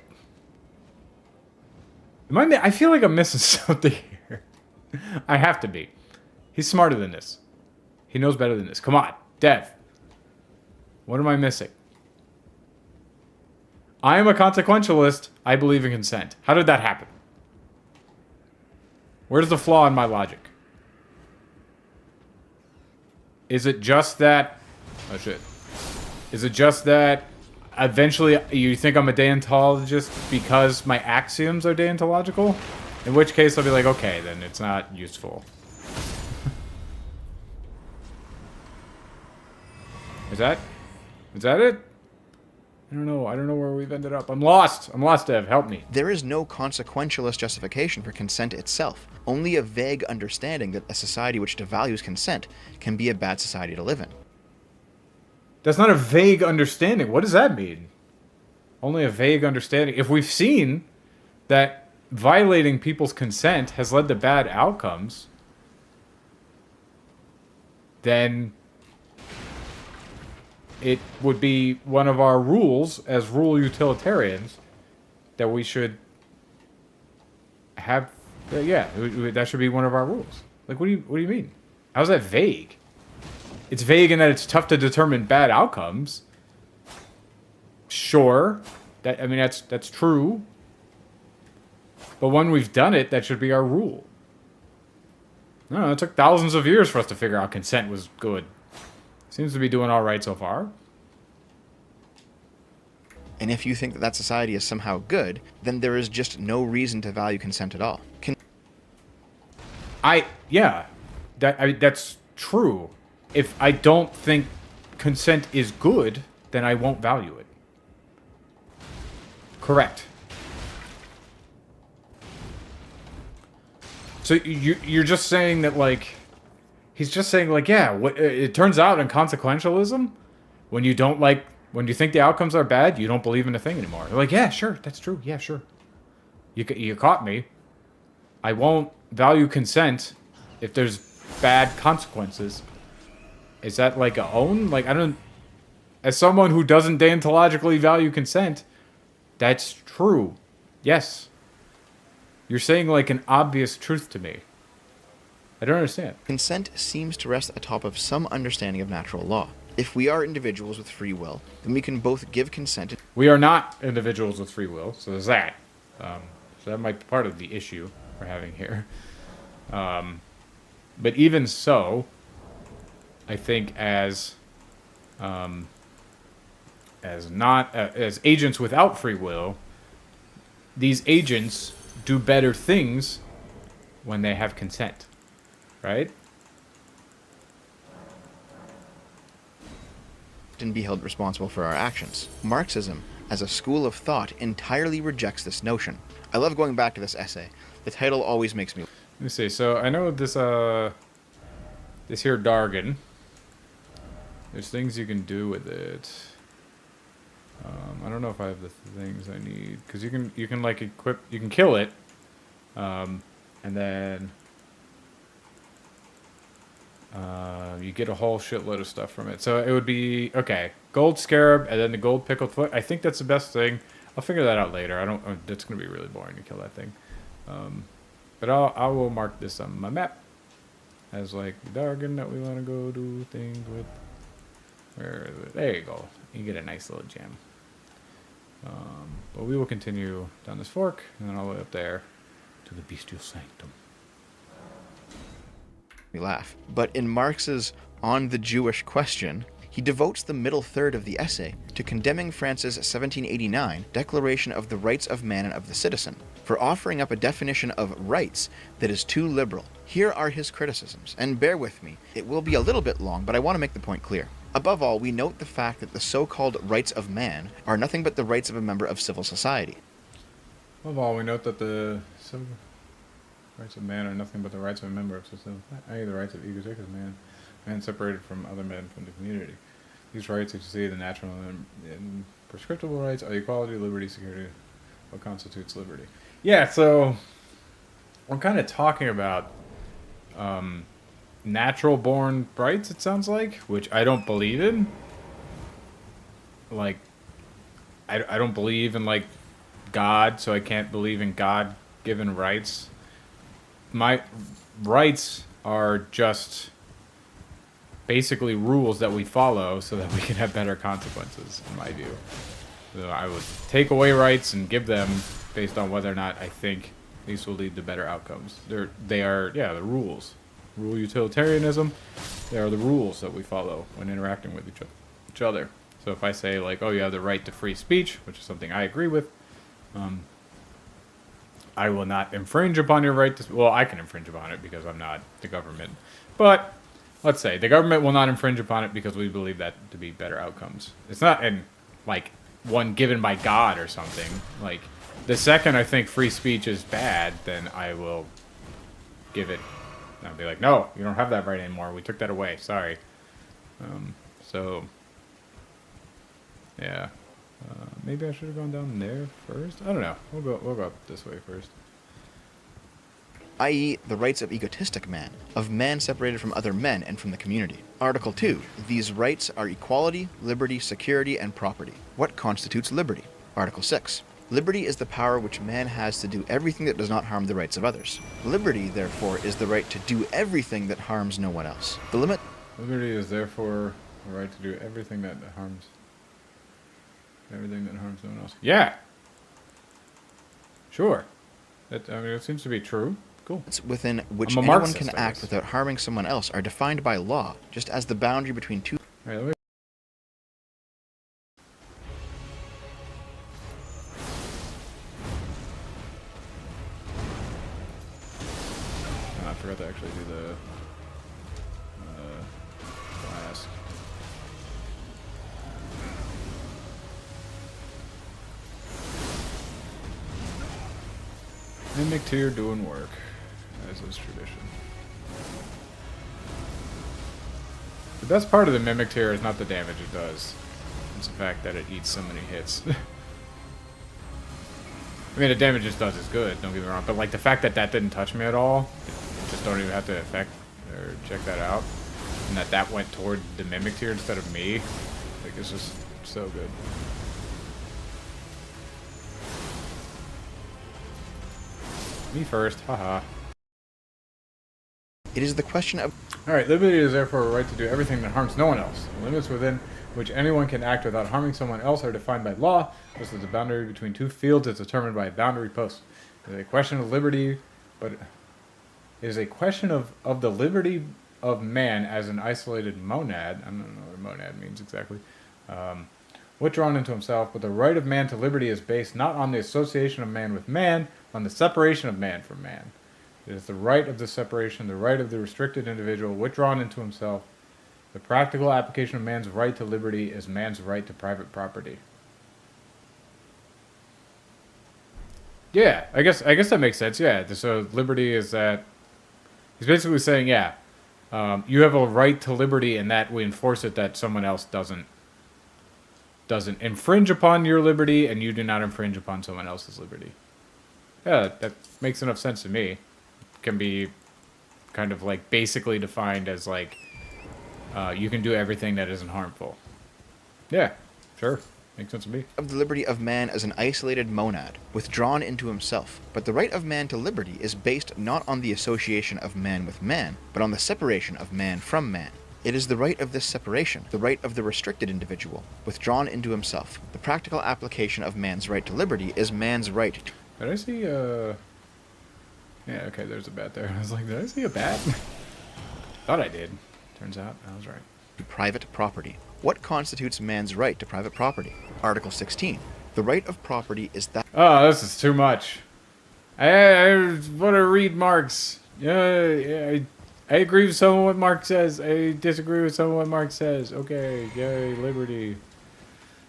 Speaker 1: I feel like I'm missing something here. I have to be. He's smarter than this. He knows better than this. Come on, Dev. What am I missing? I am a consequentialist. I believe in consent. How did that happen? Where's the flaw in my logic? Is it just that... Oh, shit. Is it just that eventually you think I'm a deontologist because my axioms are deontological? In which case I'll be like, okay, then it's not useful. Is that it? I don't know where we've ended up. I'm lost, Dev. Help me.
Speaker 2: There is no consequentialist justification for consent itself, only a vague understanding that a society which devalues consent can be a bad society to live in.
Speaker 1: That's not a vague understanding. What does that mean? Only a vague understanding. If we've seen that violating people's consent has led to bad outcomes, then it would be one of our rules as rule utilitarians that we should have. Yeah, that should be one of our rules. Like, what do you mean? How's that vague? It's vague in that it's tough to determine bad outcomes. Sure, that's true. But when we've done it, that should be our rule. No, it took thousands of years for us to figure out consent was good. Seems to be doing all right so far.
Speaker 2: And if you think that that society is somehow good, then there is just no reason to value consent at all.
Speaker 1: That's true. If I don't think consent is good, then I won't value it. Correct. So you're just saying that, like, he's just saying, like, yeah, it turns out in consequentialism, when you think the outcomes are bad, you don't believe in the thing anymore. You're like, yeah, sure, that's true. Yeah, sure. You caught me. I won't value consent if there's bad consequences. Is that like a own? Like, I don't... As someone who doesn't deontologically value consent, that's true. Yes. You're saying, like, an obvious truth to me. I don't understand.
Speaker 2: Consent seems to rest atop of some understanding of natural law. If we are individuals with free will, then we can both give consent.
Speaker 1: We are not individuals with free will, so there's that. So that might be part of the issue we're having here. But even so, I think as agents without free will, these agents do better things when they have consent, right?
Speaker 2: And be held responsible for our actions. Marxism, as a school of thought, entirely rejects this notion. I love going back to this essay. The title always makes me...
Speaker 1: Let me see. So I know this here jargon. There's things you can do with it. I don't know if I have the things I need, because you can like equip, you can kill it, and then you get a whole shitload of stuff from it. So it would be okay, gold scarab, and then the gold pickled foot. I think that's the best thing. I'll figure that out later. That's gonna be really boring to kill that thing. But I will mark this on my map as like the jargon that we want to go do things with. There you go. You get a nice little gem. But we will continue down this fork and then all the way up there to the bestial sanctum.
Speaker 2: We laugh. But in Marx's On the Jewish Question, he devotes the middle third of the essay to condemning France's 1789 Declaration of the Rights of Man and of the Citizen for offering up a definition of rights that is too liberal. Here are his criticisms, and bear with me, it will be a little bit long, but I want to make the point clear. Above all, we note the fact that the so-called rights of man are nothing but the rights of a member of civil society.
Speaker 1: Above all, we note that the civil rights of man are nothing but the rights of a member of society, i.e. the rights of egotistic man separated from other men from the community. These rights exceed the natural and prescriptible rights are equality, liberty, security. What constitutes liberty? Yeah, so I'm kind of talking about natural born rights, it sounds like, which I don't believe in. Like, I don't believe in, like, God, so I can't believe in God-given rights. My rights are just basically rules that we follow so that we can have better consequences, in my view. So I would take away rights and give them based on whether or not I think these will lead to better outcomes. They are the rules. Rule utilitarianism, they are the rules that we follow when interacting with each other. So if I say, like, oh, you have the right to free speech, which is something I agree with, I will not infringe upon your right to... Well, I can infringe upon it because I'm not the government. But let's say the government will not infringe upon it because we believe that to be better outcomes. It's not like one given by God or something. Like, the second I think free speech is bad, then I will give it... I'll be like, no, you don't have that right anymore. We took that away. Sorry. So, yeah. Maybe I should have gone down there first. I don't know. We'll go up this way first.
Speaker 2: i.e. the rights of egotistic man, of man separated from other men and from the community. Article 2. These rights are equality, liberty, security, and property. What constitutes liberty? Article 6. Liberty is the power which man has to do everything that does not harm the rights of others. Liberty, therefore, is the right to do everything that harms no one else. The limit...
Speaker 1: Liberty is therefore the right to do everything that harms no one else. Yeah. Sure. It seems to be true. Cool.
Speaker 2: Within which
Speaker 1: I'm a
Speaker 2: anyone
Speaker 1: Marxist,
Speaker 2: can
Speaker 1: I
Speaker 2: act
Speaker 1: guess.
Speaker 2: without harming someone else are defined by law, just as the boundary between two...
Speaker 1: All right, let me... Oh, I forgot to actually do the class. Mimic tier doing work, as is tradition. The best part of the Mimic tier is not the damage it does. It's the fact that it eats so many hits. I mean, the damage it does is good, don't get me wrong, but like the fact that that didn't touch me at all, just don't even have to affect or check that out, and that went toward the Mimic tier instead of me, like it's just so good. Me first, haha.
Speaker 2: It is the question of...
Speaker 1: Alright, liberty is therefore a right to do everything that harms no one else. The limits within which anyone can act without harming someone else are defined by law, just as the boundary between two fields is determined by a boundary post. It is a question of liberty, but it is a question of the liberty of man as an isolated monad. I don't know what monad means exactly. Withdrawn into himself, but the right of man to liberty is based not on the association of man with man, on the separation of man from man. It is the right of the separation, the right of the restricted individual withdrawn into himself. The practical application of man's right to liberty is man's right to private property. Yeah, I guess that makes sense. Yeah, so liberty is that he's basically saying, yeah, you have a right to liberty, and that we enforce it that someone else doesn't infringe upon your liberty, and you do not infringe upon someone else's liberty. Yeah, that makes enough sense to me. Can be kind of like basically defined as like you can do everything that isn't harmful. Yeah, sure. Makes sense to me.
Speaker 2: Of the liberty of man as an isolated monad, withdrawn into himself. But the right of man to liberty is based not on the association of man with man, but on the separation of man from man. It is the right of this separation, the right of the restricted individual, withdrawn into himself. The practical application of man's right to liberty is man's right to...
Speaker 1: Did I see yeah, okay, there's a bat there. I was like, did I see a bat? Thought I did. Turns out I was right.
Speaker 2: Private property. What constitutes man's right to private property? Article 16. The right of property is that...
Speaker 1: Oh, this is too much. I want to read Marx. Yeah, I agree with some of what Marx says. I disagree with some of what Marx says. Okay, yay, liberty.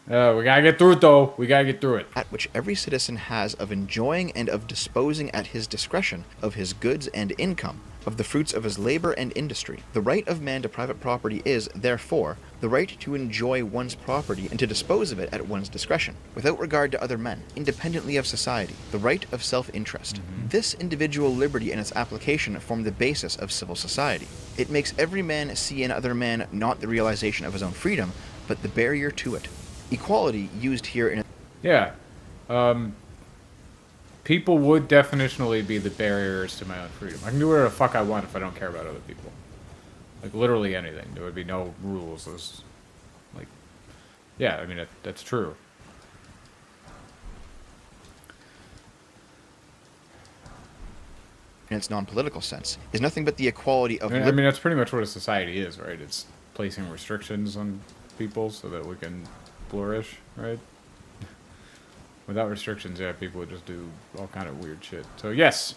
Speaker 1: We gotta get through it, though. We gotta get through it.
Speaker 2: At which every citizen has of enjoying and of disposing at his discretion of his goods and income, of the fruits of his labor and industry. The right of man to private property is, therefore, the right to enjoy one's property and to dispose of it at one's discretion, without regard to other men, independently of society. The right of self-interest. This individual liberty and its application form the basis of civil society. It makes every man see in other man not the realization of his own freedom, but the barrier to it. Equality used here in...
Speaker 1: Yeah. People would definitionally be the barriers to my own freedom. I can do whatever the fuck I want if I don't care about other people. Like, literally anything. There would be no rules. There's, like... Yeah, I mean, that's true.
Speaker 2: in its non-political sense, is nothing but the equality of...
Speaker 1: I mean, that's pretty much what a society is, right? It's placing restrictions on people so that we can flourish, right? Without restrictions, yeah, people would just do all kind of weird shit. So, yes.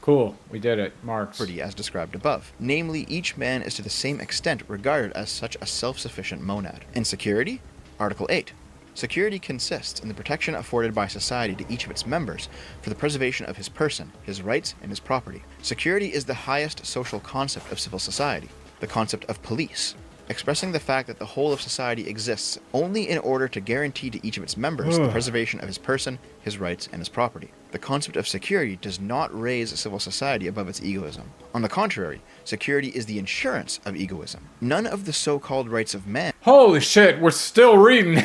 Speaker 1: Cool. We did it. Marx.
Speaker 2: As described above. Namely, each man is to the same extent regarded as such a self-sufficient monad. And security? Article 8. Security consists in the protection afforded by society to each of its members for the preservation of his person, his rights, and his property. Security is the highest social concept of civil society. The concept of police. expressing the fact that the whole of society exists only in order to guarantee to each of its members the preservation of his person, his rights, and his property. The concept of security does not raise civil society above its egoism. On the contrary, security is the insurance of egoism. None of the so-called rights of man.
Speaker 1: Holy shit, we're still reading.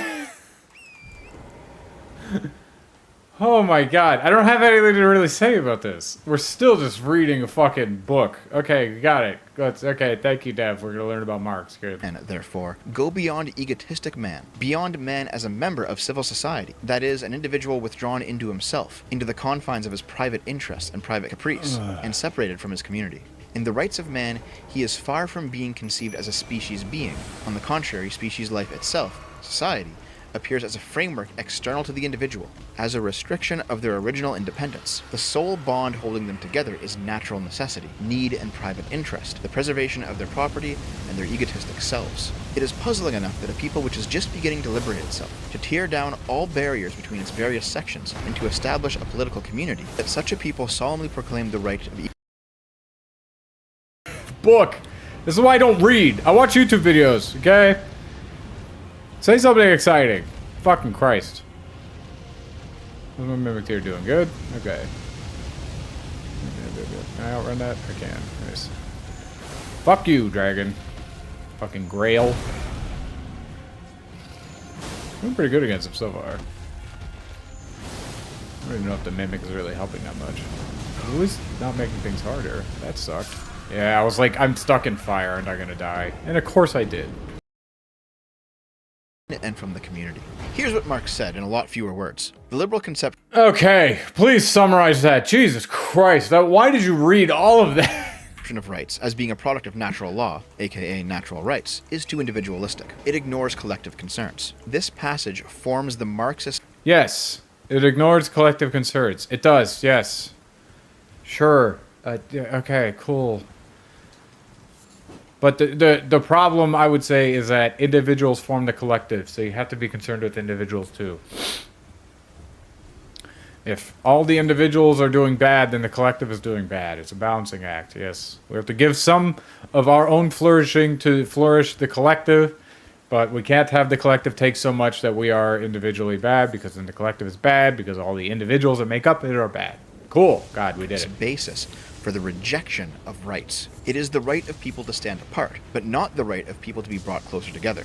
Speaker 1: Oh my god, I don't have anything to really say about this. We're still just reading a fucking book. Okay, got it. Okay, thank you, Dev. We're gonna learn about Marx. Good.
Speaker 2: And therefore, go beyond egotistic man, beyond man as a member of civil society, that is, an individual withdrawn into himself, into the confines of his private interests and private caprice, and separated from his community. In the rights of man, he is far from being conceived as a species being. On the contrary, species life itself, society, appears as a framework external to the individual, as a restriction of their original independence. The sole bond holding them together is natural necessity, need, and private interest, the preservation of their property and their egotistic selves. It is puzzling enough that a people which is just beginning to liberate itself, to tear down all barriers between its various sections, and to establish a political community, that such a people solemnly proclaim the right of
Speaker 1: Book. This is why I don't read. I watch YouTube videos, okay? Say something exciting. Fucking Christ. How's my mimic here doing? Good? Okay. Can I outrun that? I can. Nice. Fuck you, dragon. Fucking Grail. Doing pretty good against him so far. I don't even know if the mimic is really helping that much. At least not making things harder. That sucked. Yeah, I was like, I'm stuck in fire and I'm gonna die. And of course I did.
Speaker 2: and from the community. Here's what Marx said in a lot fewer words. The liberal conception
Speaker 1: Okay, please summarize that. Jesus Christ, why did you read all of that?
Speaker 2: of rights as being a product of natural law, aka natural rights, is too individualistic. It ignores collective concerns. This passage forms the Marxist...
Speaker 1: Yes, it ignores collective concerns. It does, yes. Sure. Okay, cool. But the problem, I would say, is that individuals form the collective, so you have to be concerned with individuals too. If all the individuals are doing bad, then the collective is doing bad. It's a balancing act, yes. We have to give some of our own flourishing to flourish the collective, but we can't have the collective take so much that we are individually bad, because then the collective is bad, because all the individuals that make up it are bad. Cool. God, we did it.
Speaker 2: Basis for the rejection of rights. It is the right of people to stand apart, but not the right of people to be brought closer together.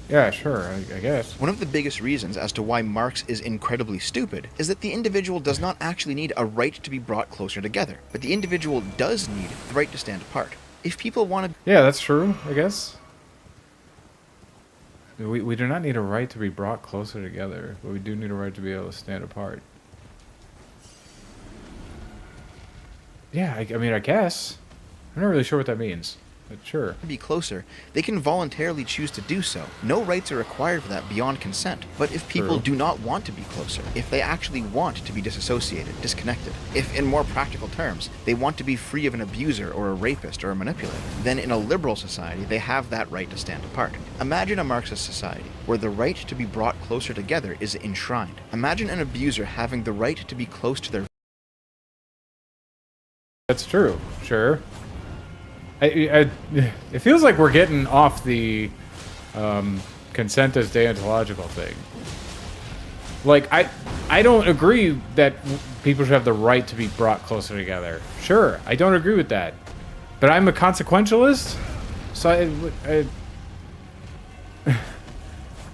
Speaker 1: Yeah, sure, I guess.
Speaker 2: One of the biggest reasons as to why Marx is incredibly stupid is that the individual does not actually need a right to be brought closer together, but the individual does need the right to stand apart. If people want to...
Speaker 1: Yeah, that's true, I guess. We do not need a right to be brought closer together, but we do need a right to be able to stand apart. Yeah, I mean, I guess. I'm not really sure what that means, but sure.
Speaker 2: be closer, they can voluntarily choose to do so. No rights are required for that beyond consent. But if people do not want to be closer, if they actually want to be disassociated, disconnected, if in more practical terms, they want to be free of an abuser or a rapist or a manipulator, then in a liberal society, they have that right to stand apart. Imagine a Marxist society where the right to be brought closer together is enshrined. Imagine an abuser having the right to be close to their...
Speaker 1: That's true, sure. It feels like we're getting off the consent as deontological thing. Like, I don't agree that people should have the right to be brought closer together. Sure, I don't agree with that. But I'm a consequentialist? So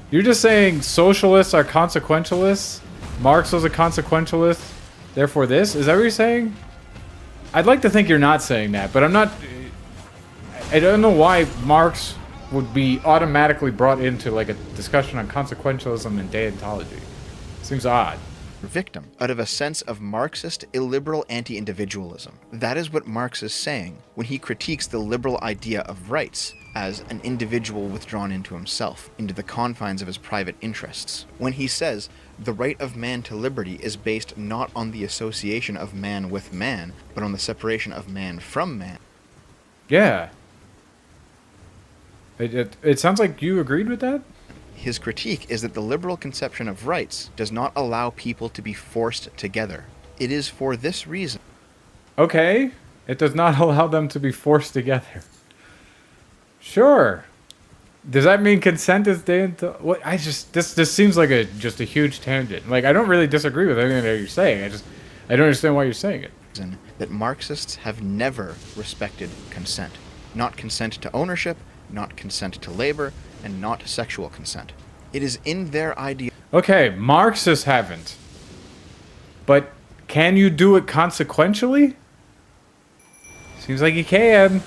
Speaker 1: you're just saying socialists are consequentialists? Marx was a consequentialist? Therefore this? Is that what you're saying? I'd like to think you're not saying that, but I'm not... I don't know why Marx would be automatically brought into like a discussion on consequentialism and deontology. Seems odd.
Speaker 2: victim, out of a sense of Marxist illiberal anti-individualism. That is what Marx is saying when he critiques the liberal idea of rights as an individual withdrawn into himself, into the confines of his private interests. When he says, the right of man to liberty is based not on the association of man with man, but on the separation of man from man.
Speaker 1: Yeah. It sounds like you agreed with that?
Speaker 2: His critique is that the liberal conception of rights does not allow people to be forced together. It is for this reason.
Speaker 1: Okay. It does not allow them to be forced together. Sure. Does that mean consent is what? This seems like just a huge tangent. Like, I don't really disagree with anything that you're saying. I don't understand why you're saying it.
Speaker 2: That Marxists have never respected consent. Not consent to ownership, not consent to labor, and not sexual consent. It is in their idea.
Speaker 1: Okay, Marxists haven't. But can you do it consequentially? Seems like you can.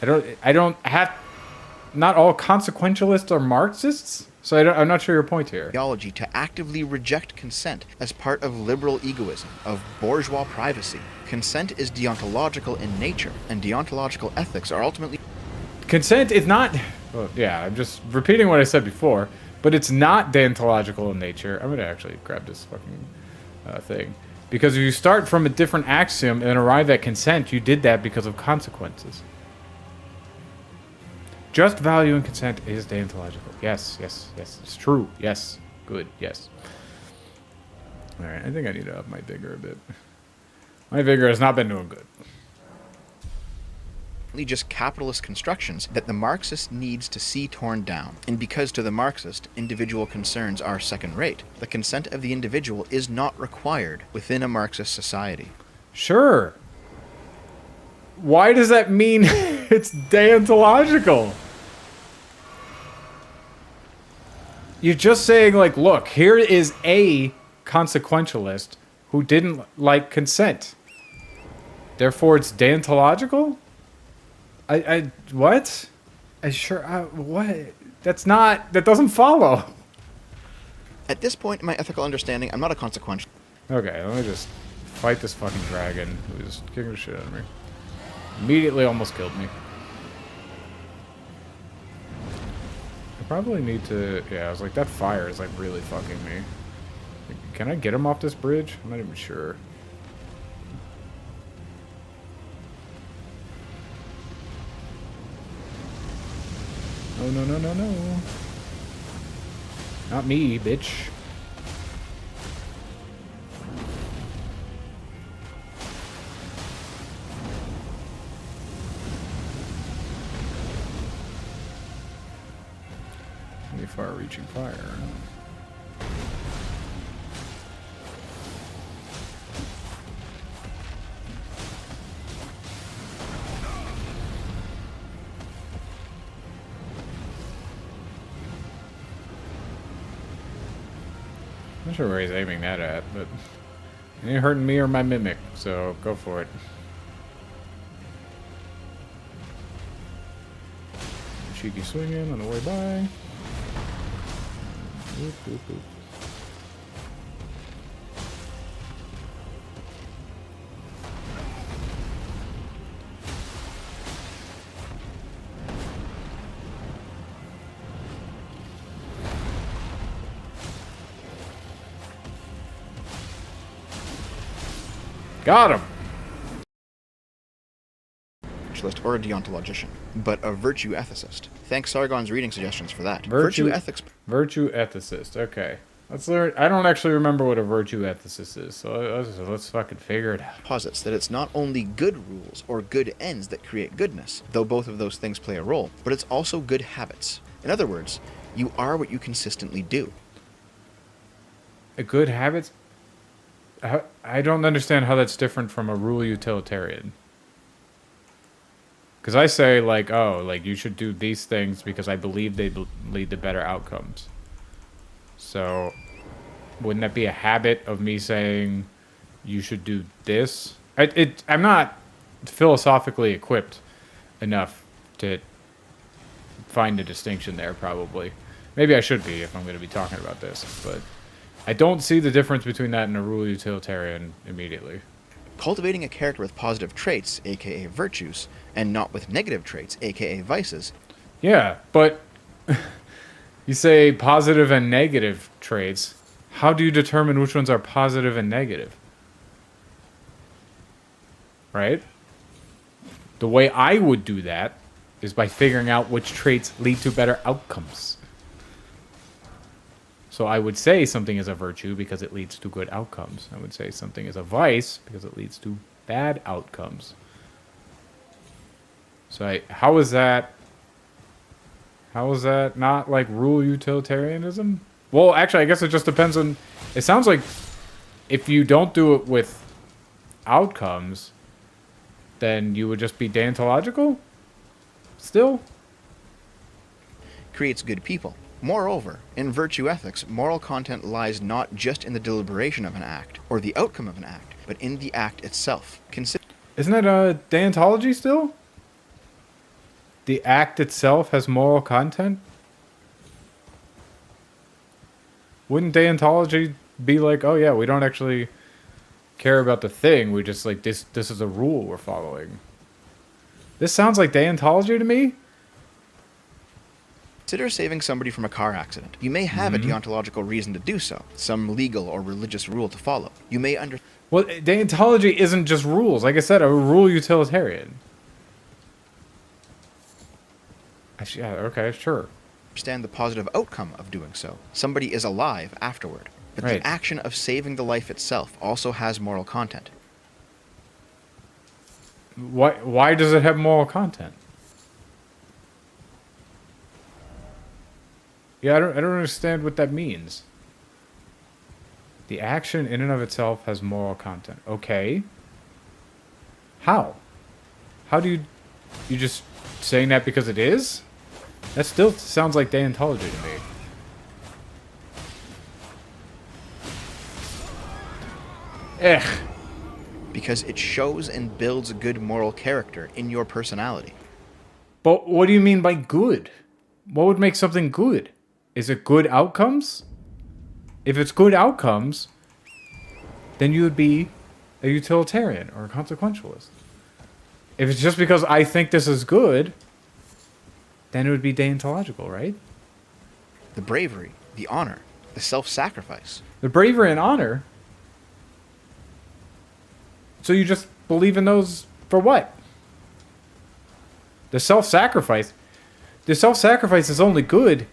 Speaker 1: I don't have. Not all consequentialists are Marxists, so I'm not sure your point here.
Speaker 2: Ideology to actively reject consent as part of liberal egoism, of bourgeois privacy. Consent is deontological in nature, and deontological ethics are ultimately...
Speaker 1: Consent is not... Well, yeah, I'm just repeating what I said before, but it's not deontological in nature. I'm going to actually grab this fucking thing. Because if you start from a different axiom and arrive at consent, you did that because of consequences. Just value and consent is deontological. Yes, yes, yes. It's true. Yes. Good. Yes. Alright, I think I need to up my vigor a bit. My vigor has not been doing good.
Speaker 2: just capitalist constructions that the Marxist needs to see torn down. And because to the Marxist, individual concerns are second-rate, the consent of the individual is not required within a Marxist society.
Speaker 1: Sure. Why does that mean it's deontological? You're just saying, like, look, here is a consequentialist who didn't like consent. Therefore, it's deontological? What? What? That doesn't follow.
Speaker 2: At this point in my ethical understanding, I'm not a consequential.
Speaker 1: Okay, let me just fight this fucking dragon who's kicking the shit out of me. Immediately almost killed me. I probably need to... Yeah, I was like, that fire is like really fucking me. Can I get him off this bridge? I'm not even sure. Oh, no, no, no, no. Not me, bitch. Really far-reaching fire. I'm not sure where he's aiming that at, but it ain't hurting me or my mimic, so go for it. Cheeky swinging on the way by. Whoop, whoop, whoop. Got him!
Speaker 2: Or a deontologician, but a virtue ethicist. Thanks Sargon's reading suggestions for that.
Speaker 1: Virtue
Speaker 2: ethics.
Speaker 1: Virtue ethicist, okay. Let's learn. I don't actually remember what a virtue ethicist is, so let's fucking figure it out.
Speaker 2: Posits that it's not only good rules or good ends that create goodness, though both of those things play a role, but it's also good habits. In other words, you are what you consistently do.
Speaker 1: A good habit? I don't understand how that's different from a rule utilitarian. Because I say, like, oh, like, you should do these things because I believe they lead to better outcomes. So, wouldn't that be a habit of me saying you should do this? I'm not philosophically equipped enough to find a distinction there, probably. Maybe I should be if I'm going to be talking about this, but I don't see the difference between that and a rule utilitarian immediately.
Speaker 2: Cultivating a character with positive traits, aka virtues, and not with negative traits, aka vices.
Speaker 1: Yeah, but you say positive and negative traits. How do you determine which ones are positive and negative? Right? The way I would do that is by figuring out which traits lead to better outcomes. So I would say something is a virtue because it leads to good outcomes. I would say something is a vice because it leads to bad outcomes. So how is that? How is that not like rule utilitarianism? Well, actually, I guess it just depends on. It sounds like if you don't do it with outcomes, then you would just be deontological. Still.
Speaker 2: Creates good people. Moreover, in virtue ethics, moral content lies not just in the deliberation of an act or the outcome of an act, but in the act itself.
Speaker 1: Isn't that deontology still? The act itself has moral content? Wouldn't deontology be like, oh yeah, we don't actually care about the thing, we just like this is a rule we're following. This sounds like deontology to me.
Speaker 2: Consider saving somebody from a car accident. You may have a deontological reason to do so, some legal or religious rule to follow. You may
Speaker 1: Well, deontology isn't just rules. Like I said, a rule utilitarian. Yeah, okay, sure.
Speaker 2: understand the positive outcome of doing so. Somebody is alive afterward. But
Speaker 1: Right.
Speaker 2: the action of saving the life itself also has moral content.
Speaker 1: Why does it have moral content? Yeah, I don't understand what that means. The action in and of itself has moral content. Okay. How? How do you just saying that because it is? That still sounds like deontology to me. Ugh.
Speaker 2: Because it shows and builds a good moral character in your personality.
Speaker 1: But what do you mean by good? What would make something good? Is it good outcomes? If it's good outcomes, then you would be a utilitarian or a consequentialist. If it's just because I think this is good, then it would be deontological, right?
Speaker 2: The bravery, the honor, the self-sacrifice.
Speaker 1: The bravery and honor. So you just believe in those for what? The self-sacrifice. The self-sacrifice is only good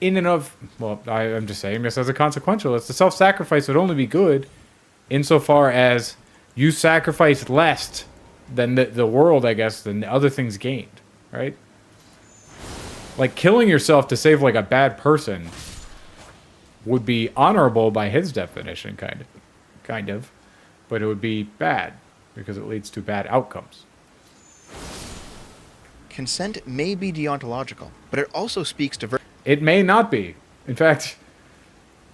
Speaker 1: in and of... Well, I'm just saying this as a consequentialist. The self-sacrifice would only be good insofar as you sacrifice less than the world, I guess, than the other things gained, right? Like, killing yourself to save, like, a bad person would be honorable by his definition, kind of. But it would be bad, because it leads to bad outcomes.
Speaker 2: Consent may be deontological, but it also speaks to
Speaker 1: It may not be. In fact,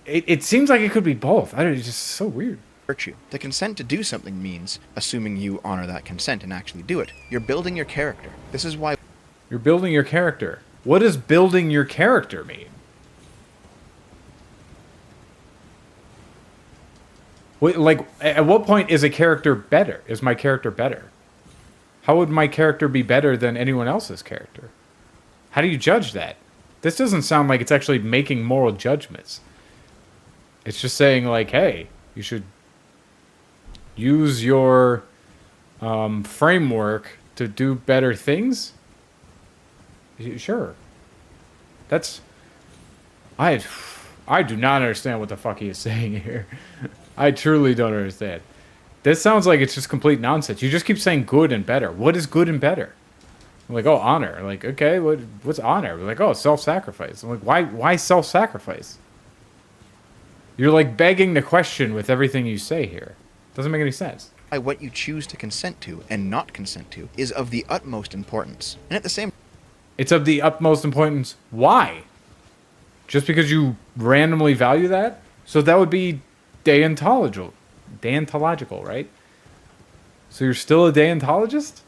Speaker 1: it seems like it could be both. It's just so weird.
Speaker 2: virtue. The consent to do something means, assuming you honor that consent and actually do it, you're building your character. This is why...
Speaker 1: You're building your character. What does building your character mean? Like, at what point is a character better? Is my character better? How would my character be better than anyone else's character? How do you judge that? This doesn't sound like it's actually making moral judgments. It's just saying, like, hey, you should use your framework to do better things? Sure. That's... I do not understand what the fuck he is saying here. I truly don't understand. This sounds like it's just complete nonsense. You just keep saying good and better. What is good and better? I'm like, oh, honor. I'm like, okay, what's honor? We're like, oh, self-sacrifice. I'm like, why self-sacrifice? You're like begging the question with everything you say here. Doesn't make any sense.
Speaker 2: What you choose to consent to and not consent to is of the utmost importance. And at the same...
Speaker 1: It's of the utmost importance. Why? Just because you randomly value that? So that would be deontological, right? So you're still a deontologist?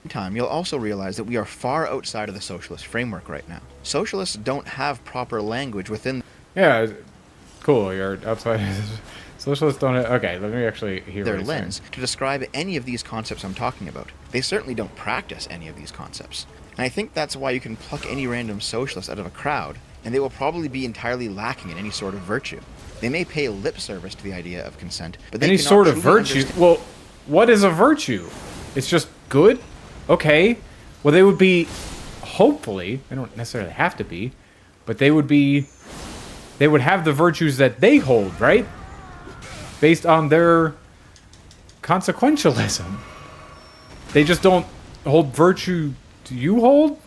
Speaker 2: time, you'll also realize that we are far outside of the socialist framework right now. Socialists don't have proper language within...
Speaker 1: Yeah, cool, you're outside. Socialists don't have... Okay, let me actually hear
Speaker 2: their
Speaker 1: what he's
Speaker 2: lens
Speaker 1: saying.
Speaker 2: to describe any of these concepts I'm talking about. They certainly don't practice any of these concepts. And I think that's why you can pluck any random socialist out of a crowd, and they will probably be entirely lacking in any sort of virtue. They may pay lip service to the idea of consent, but they
Speaker 1: Any
Speaker 2: cannot
Speaker 1: sort of
Speaker 2: truly
Speaker 1: virtue?
Speaker 2: understand-
Speaker 1: Well, what is a virtue? It's just good? Okay. Well, they would be, hopefully, they don't necessarily have to be, but they would have the virtues that they hold, right? Based on their consequentialism. They just don't hold virtue do you hold?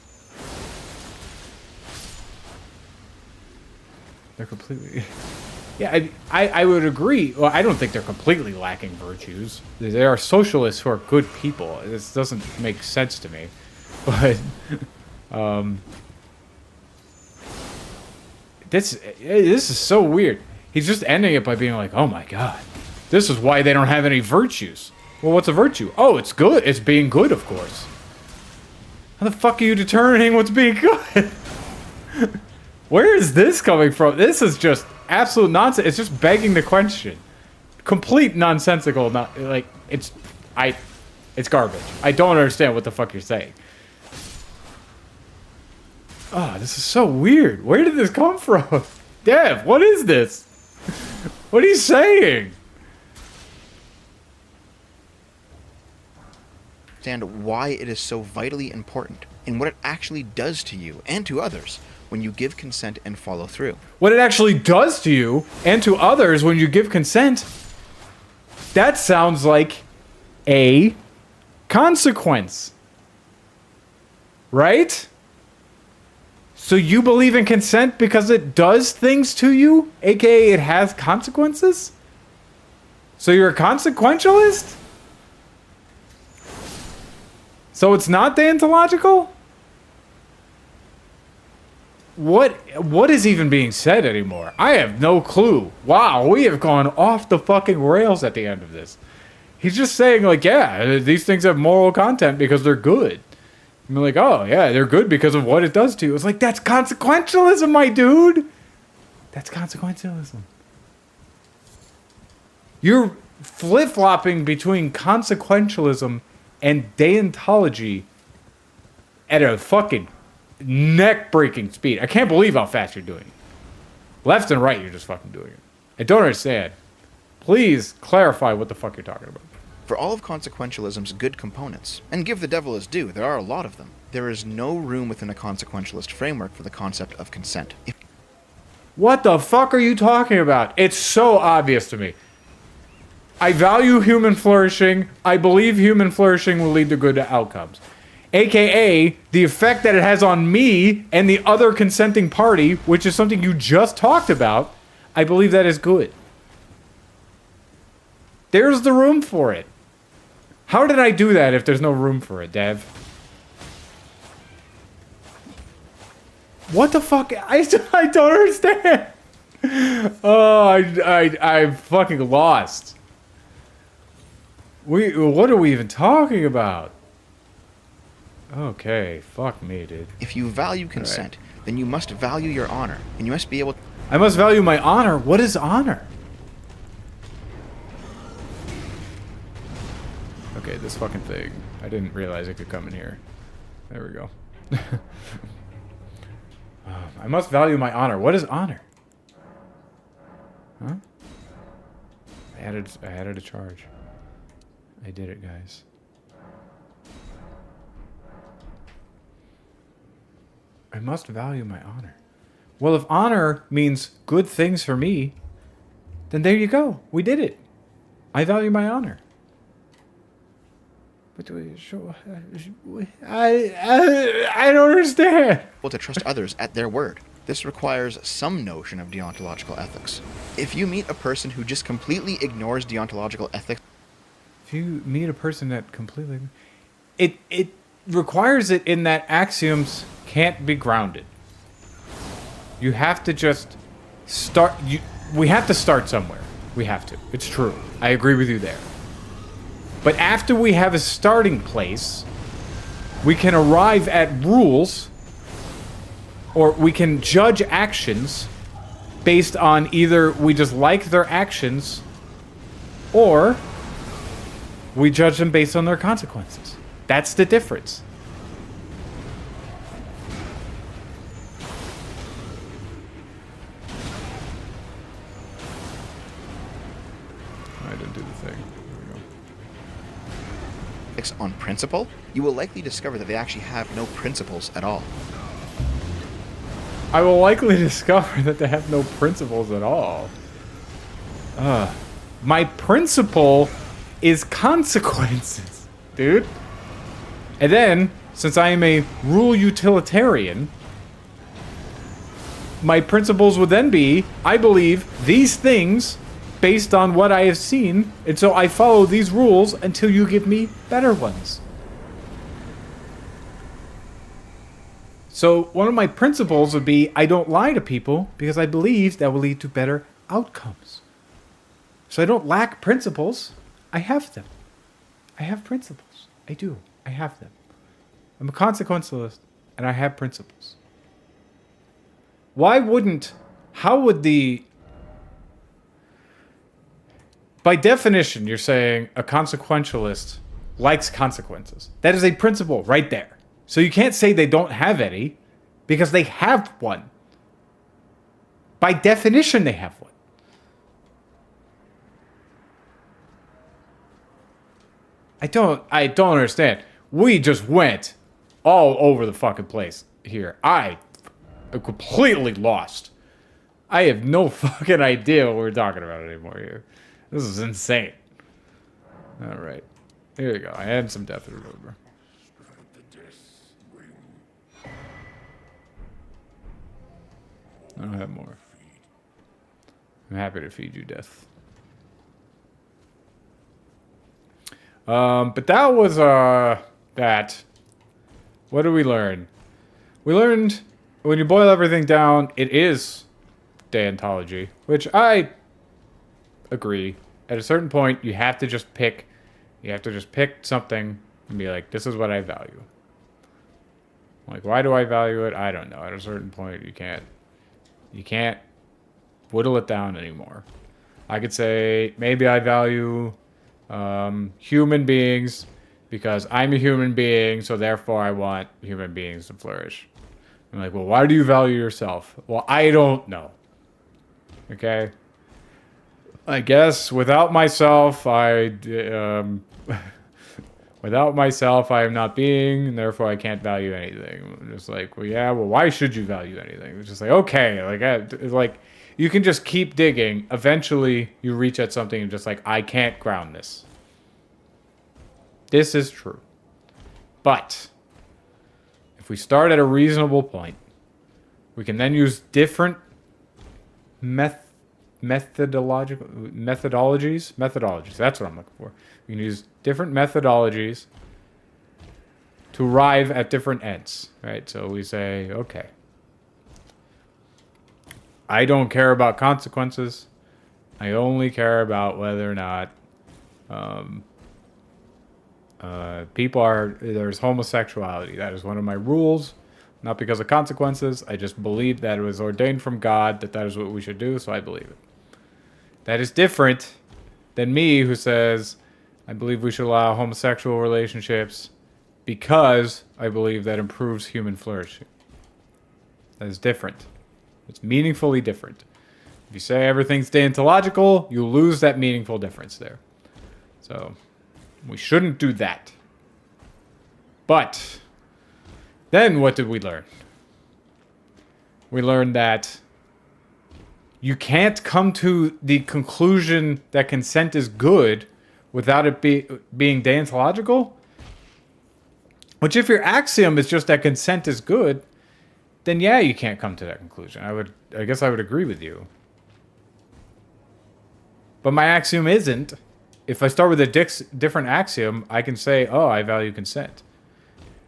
Speaker 1: They're completely... Yeah, I would agree. Well, I don't think they're completely lacking virtues. There are socialists who are good people. This doesn't make sense to me. But, this is so weird. He's just ending it by being like, oh my god, this is why they don't have any virtues. Well, what's a virtue? Oh, it's good. It's being good, of course. How the fuck are you determining what's being good? Where is this coming from? This is just absolute nonsense. It's just begging the question. Complete nonsensical. It's garbage. I don't understand what the fuck you're saying. Oh, this is so weird. Where did this come from? Dev, what is this? What are you saying?
Speaker 2: Understand why it is so vitally important and what it actually does to you and to others when you give consent and follow through.
Speaker 1: What it actually does to you and to others when you give consent, that sounds like a consequence. Right? So you believe in consent because it does things to you, aka it has consequences? So you're a consequentialist? So it's not deontological? What is even being said anymore? I have no clue. Wow, we have gone off the fucking rails at the end of this. He's just saying, like, yeah, these things have moral content because they're good. I'm like, oh, yeah, they're good because of what it does to you. It's like, that's consequentialism, my dude. That's consequentialism. You're flip-flopping between consequentialism and deontology at a fucking neck-breaking speed. I can't believe how fast you're doing it. Left and right, you're just fucking doing it. I don't understand. Please clarify what the fuck you're talking about.
Speaker 2: For all of consequentialism's good components, and give the devil his due, there are a lot of them, there is no room within a consequentialist framework for the concept of consent.
Speaker 1: What the fuck are you talking about? It's so obvious to me. I value human flourishing. I believe human flourishing will lead to good outcomes. AKA, the effect that it has on me and the other consenting party, which is something you just talked about, I believe that is good. There's the room for it. How did I do that if there's no room for it, Dev? What the fuck? I don't understand. Oh, I'm fucking lost. What are we even talking about? Okay, fuck me, dude.
Speaker 2: If you value consent, then you must value your honor, and you must be able...
Speaker 1: I must value my honor? What is honor? Okay, this fucking thing. I didn't realize it could come in here. There we go. I must value my honor. What is honor? Huh? I added a charge. I did it, guys. I must value my honor. Well, if honor means good things for me, then there you go. We did it. I value my honor. But I don't understand.
Speaker 2: to trust others at their word. This requires some notion of deontological ethics. If you meet a person who just completely ignores deontological ethics...
Speaker 1: If you meet a person that completely... It requires it in that axioms can't be grounded. You have to just start... We have to start somewhere. We have to. It's true. I agree with you there. But after we have a starting place, we can arrive at rules, or we can judge actions based on either we just like their actions, or we judge them based on their consequences. That's the difference. I didn't do the thing. There we go.
Speaker 2: on principle, you will likely discover that they actually have no principles at all.
Speaker 1: I will likely discover that they have no principles at all. My principle is consequences, dude. And then, since I am a rule utilitarian, my principles would then be, I believe these things based on what I have seen, and so I follow these rules until you give me better ones. So one of my principles would be, I don't lie to people because I believe that will lead to better outcomes. So I don't lack principles. I have them. I have principles. I do. I have them. I'm a consequentialist, and I have principles. Why wouldn't... How would the... By definition, you're saying a consequentialist likes consequences. That is a principle right there. So you can't say they don't have any, because they have one. By definition, they have one. I don't understand. We just went all over the fucking place here. I am completely lost. I have no fucking idea what we're talking about anymore here. This is insane. Alright. Here we go. I had some death to remember. I don't have more. I'm happy to feed you death. But that was, that. What did we learn? We learned, when you boil everything down, it is deontology, which I agree. At a certain point, you have to just pick something and be like, this is what I value. Like, why do I value it? I don't know. At a certain point, you can't whittle it down anymore. I could say, maybe I value human beings because I'm a human being, so therefore I want human beings to flourish. I'm like, well, why do you value yourself? Well, I don't know. Okay? I guess without myself, without myself, I am not being, and therefore I can't value anything. I'm just like, well, yeah, well, why should you value anything? It's just like, okay, you can just keep digging. Eventually, you reach at something and just like, I can't ground this. This is true. But if we start at a reasonable point, we can then use different methodologies. That's what I'm looking for. We can use different methodologies to arrive at different ends, right? So we say, okay, I don't care about consequences. I only care about whether or not there's homosexuality. That is one of my rules. Not because of consequences. I just believe that it was ordained from God that is what we should do, so I believe it. That is different than me, who says, I believe we should allow homosexual relationships because I believe that improves human flourishing. That is different. It's meaningfully different. If you say everything's deontological, you lose that meaningful difference there. So, we shouldn't do that. But then what did we learn? We learned that you can't come to the conclusion that consent is good without it being deontological. Which, if your axiom is just that consent is good, then yeah, you can't come to that conclusion. I guess I would agree with you. But my axiom isn't. If I start with a different axiom, I can say, oh, I value consent.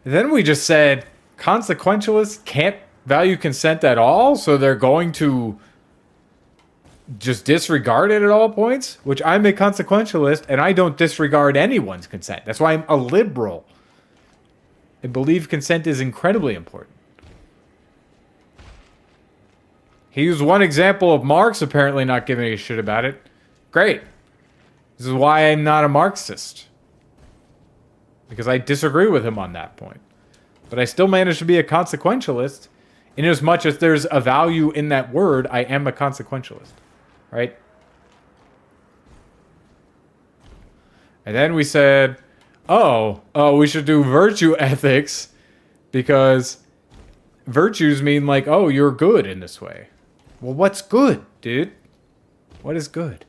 Speaker 1: And then we just said consequentialists can't value consent at all, so they're going to just disregard it at all points, which I'm a consequentialist, and I don't disregard anyone's consent. That's why I'm a liberal. I believe consent is incredibly important. He used one example of Marx apparently not giving a shit about it. Great. This is why I'm not a Marxist. Because I disagree with him on that point. But I still manage to be a consequentialist. In as much as there's a value in that word, I am a consequentialist. Right? And then we said, oh, we should do virtue ethics because virtues mean like, oh, you're good in this way. Well, what's good, dude? What is good?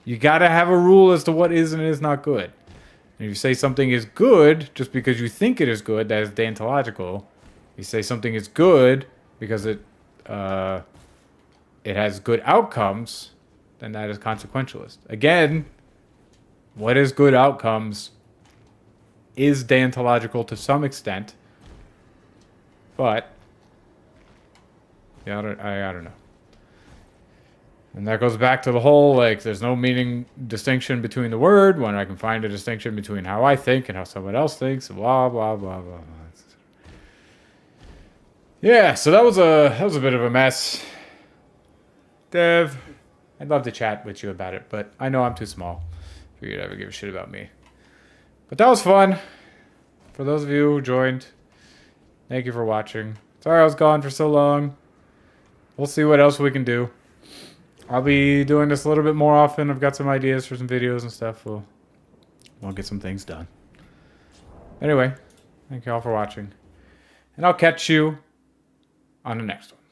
Speaker 1: You gotta have a rule as to what is and is not good. And if you say something is good just because you think it is good, that is deontological. You say something is good because it has good outcomes, then that is consequentialist. Again, what is good outcomes is deontological to some extent, but yeah, I don't know. And that goes back to the whole, like, there's no meaning distinction between the word when I can find a distinction between how I think and how someone else thinks, blah, blah, blah, blah, blah. Yeah, so that was a bit of a mess. Dev, I'd love to chat with you about it, but I know I'm too small for you to ever give a shit about me. But that was fun. For those of you who joined, thank you for watching. Sorry I was gone for so long. We'll see what else we can do. I'll be doing this a little bit more often. I've got some ideas for some videos and stuff. We'll get some things done. Anyway, thank you all for watching. And I'll catch you on the next one.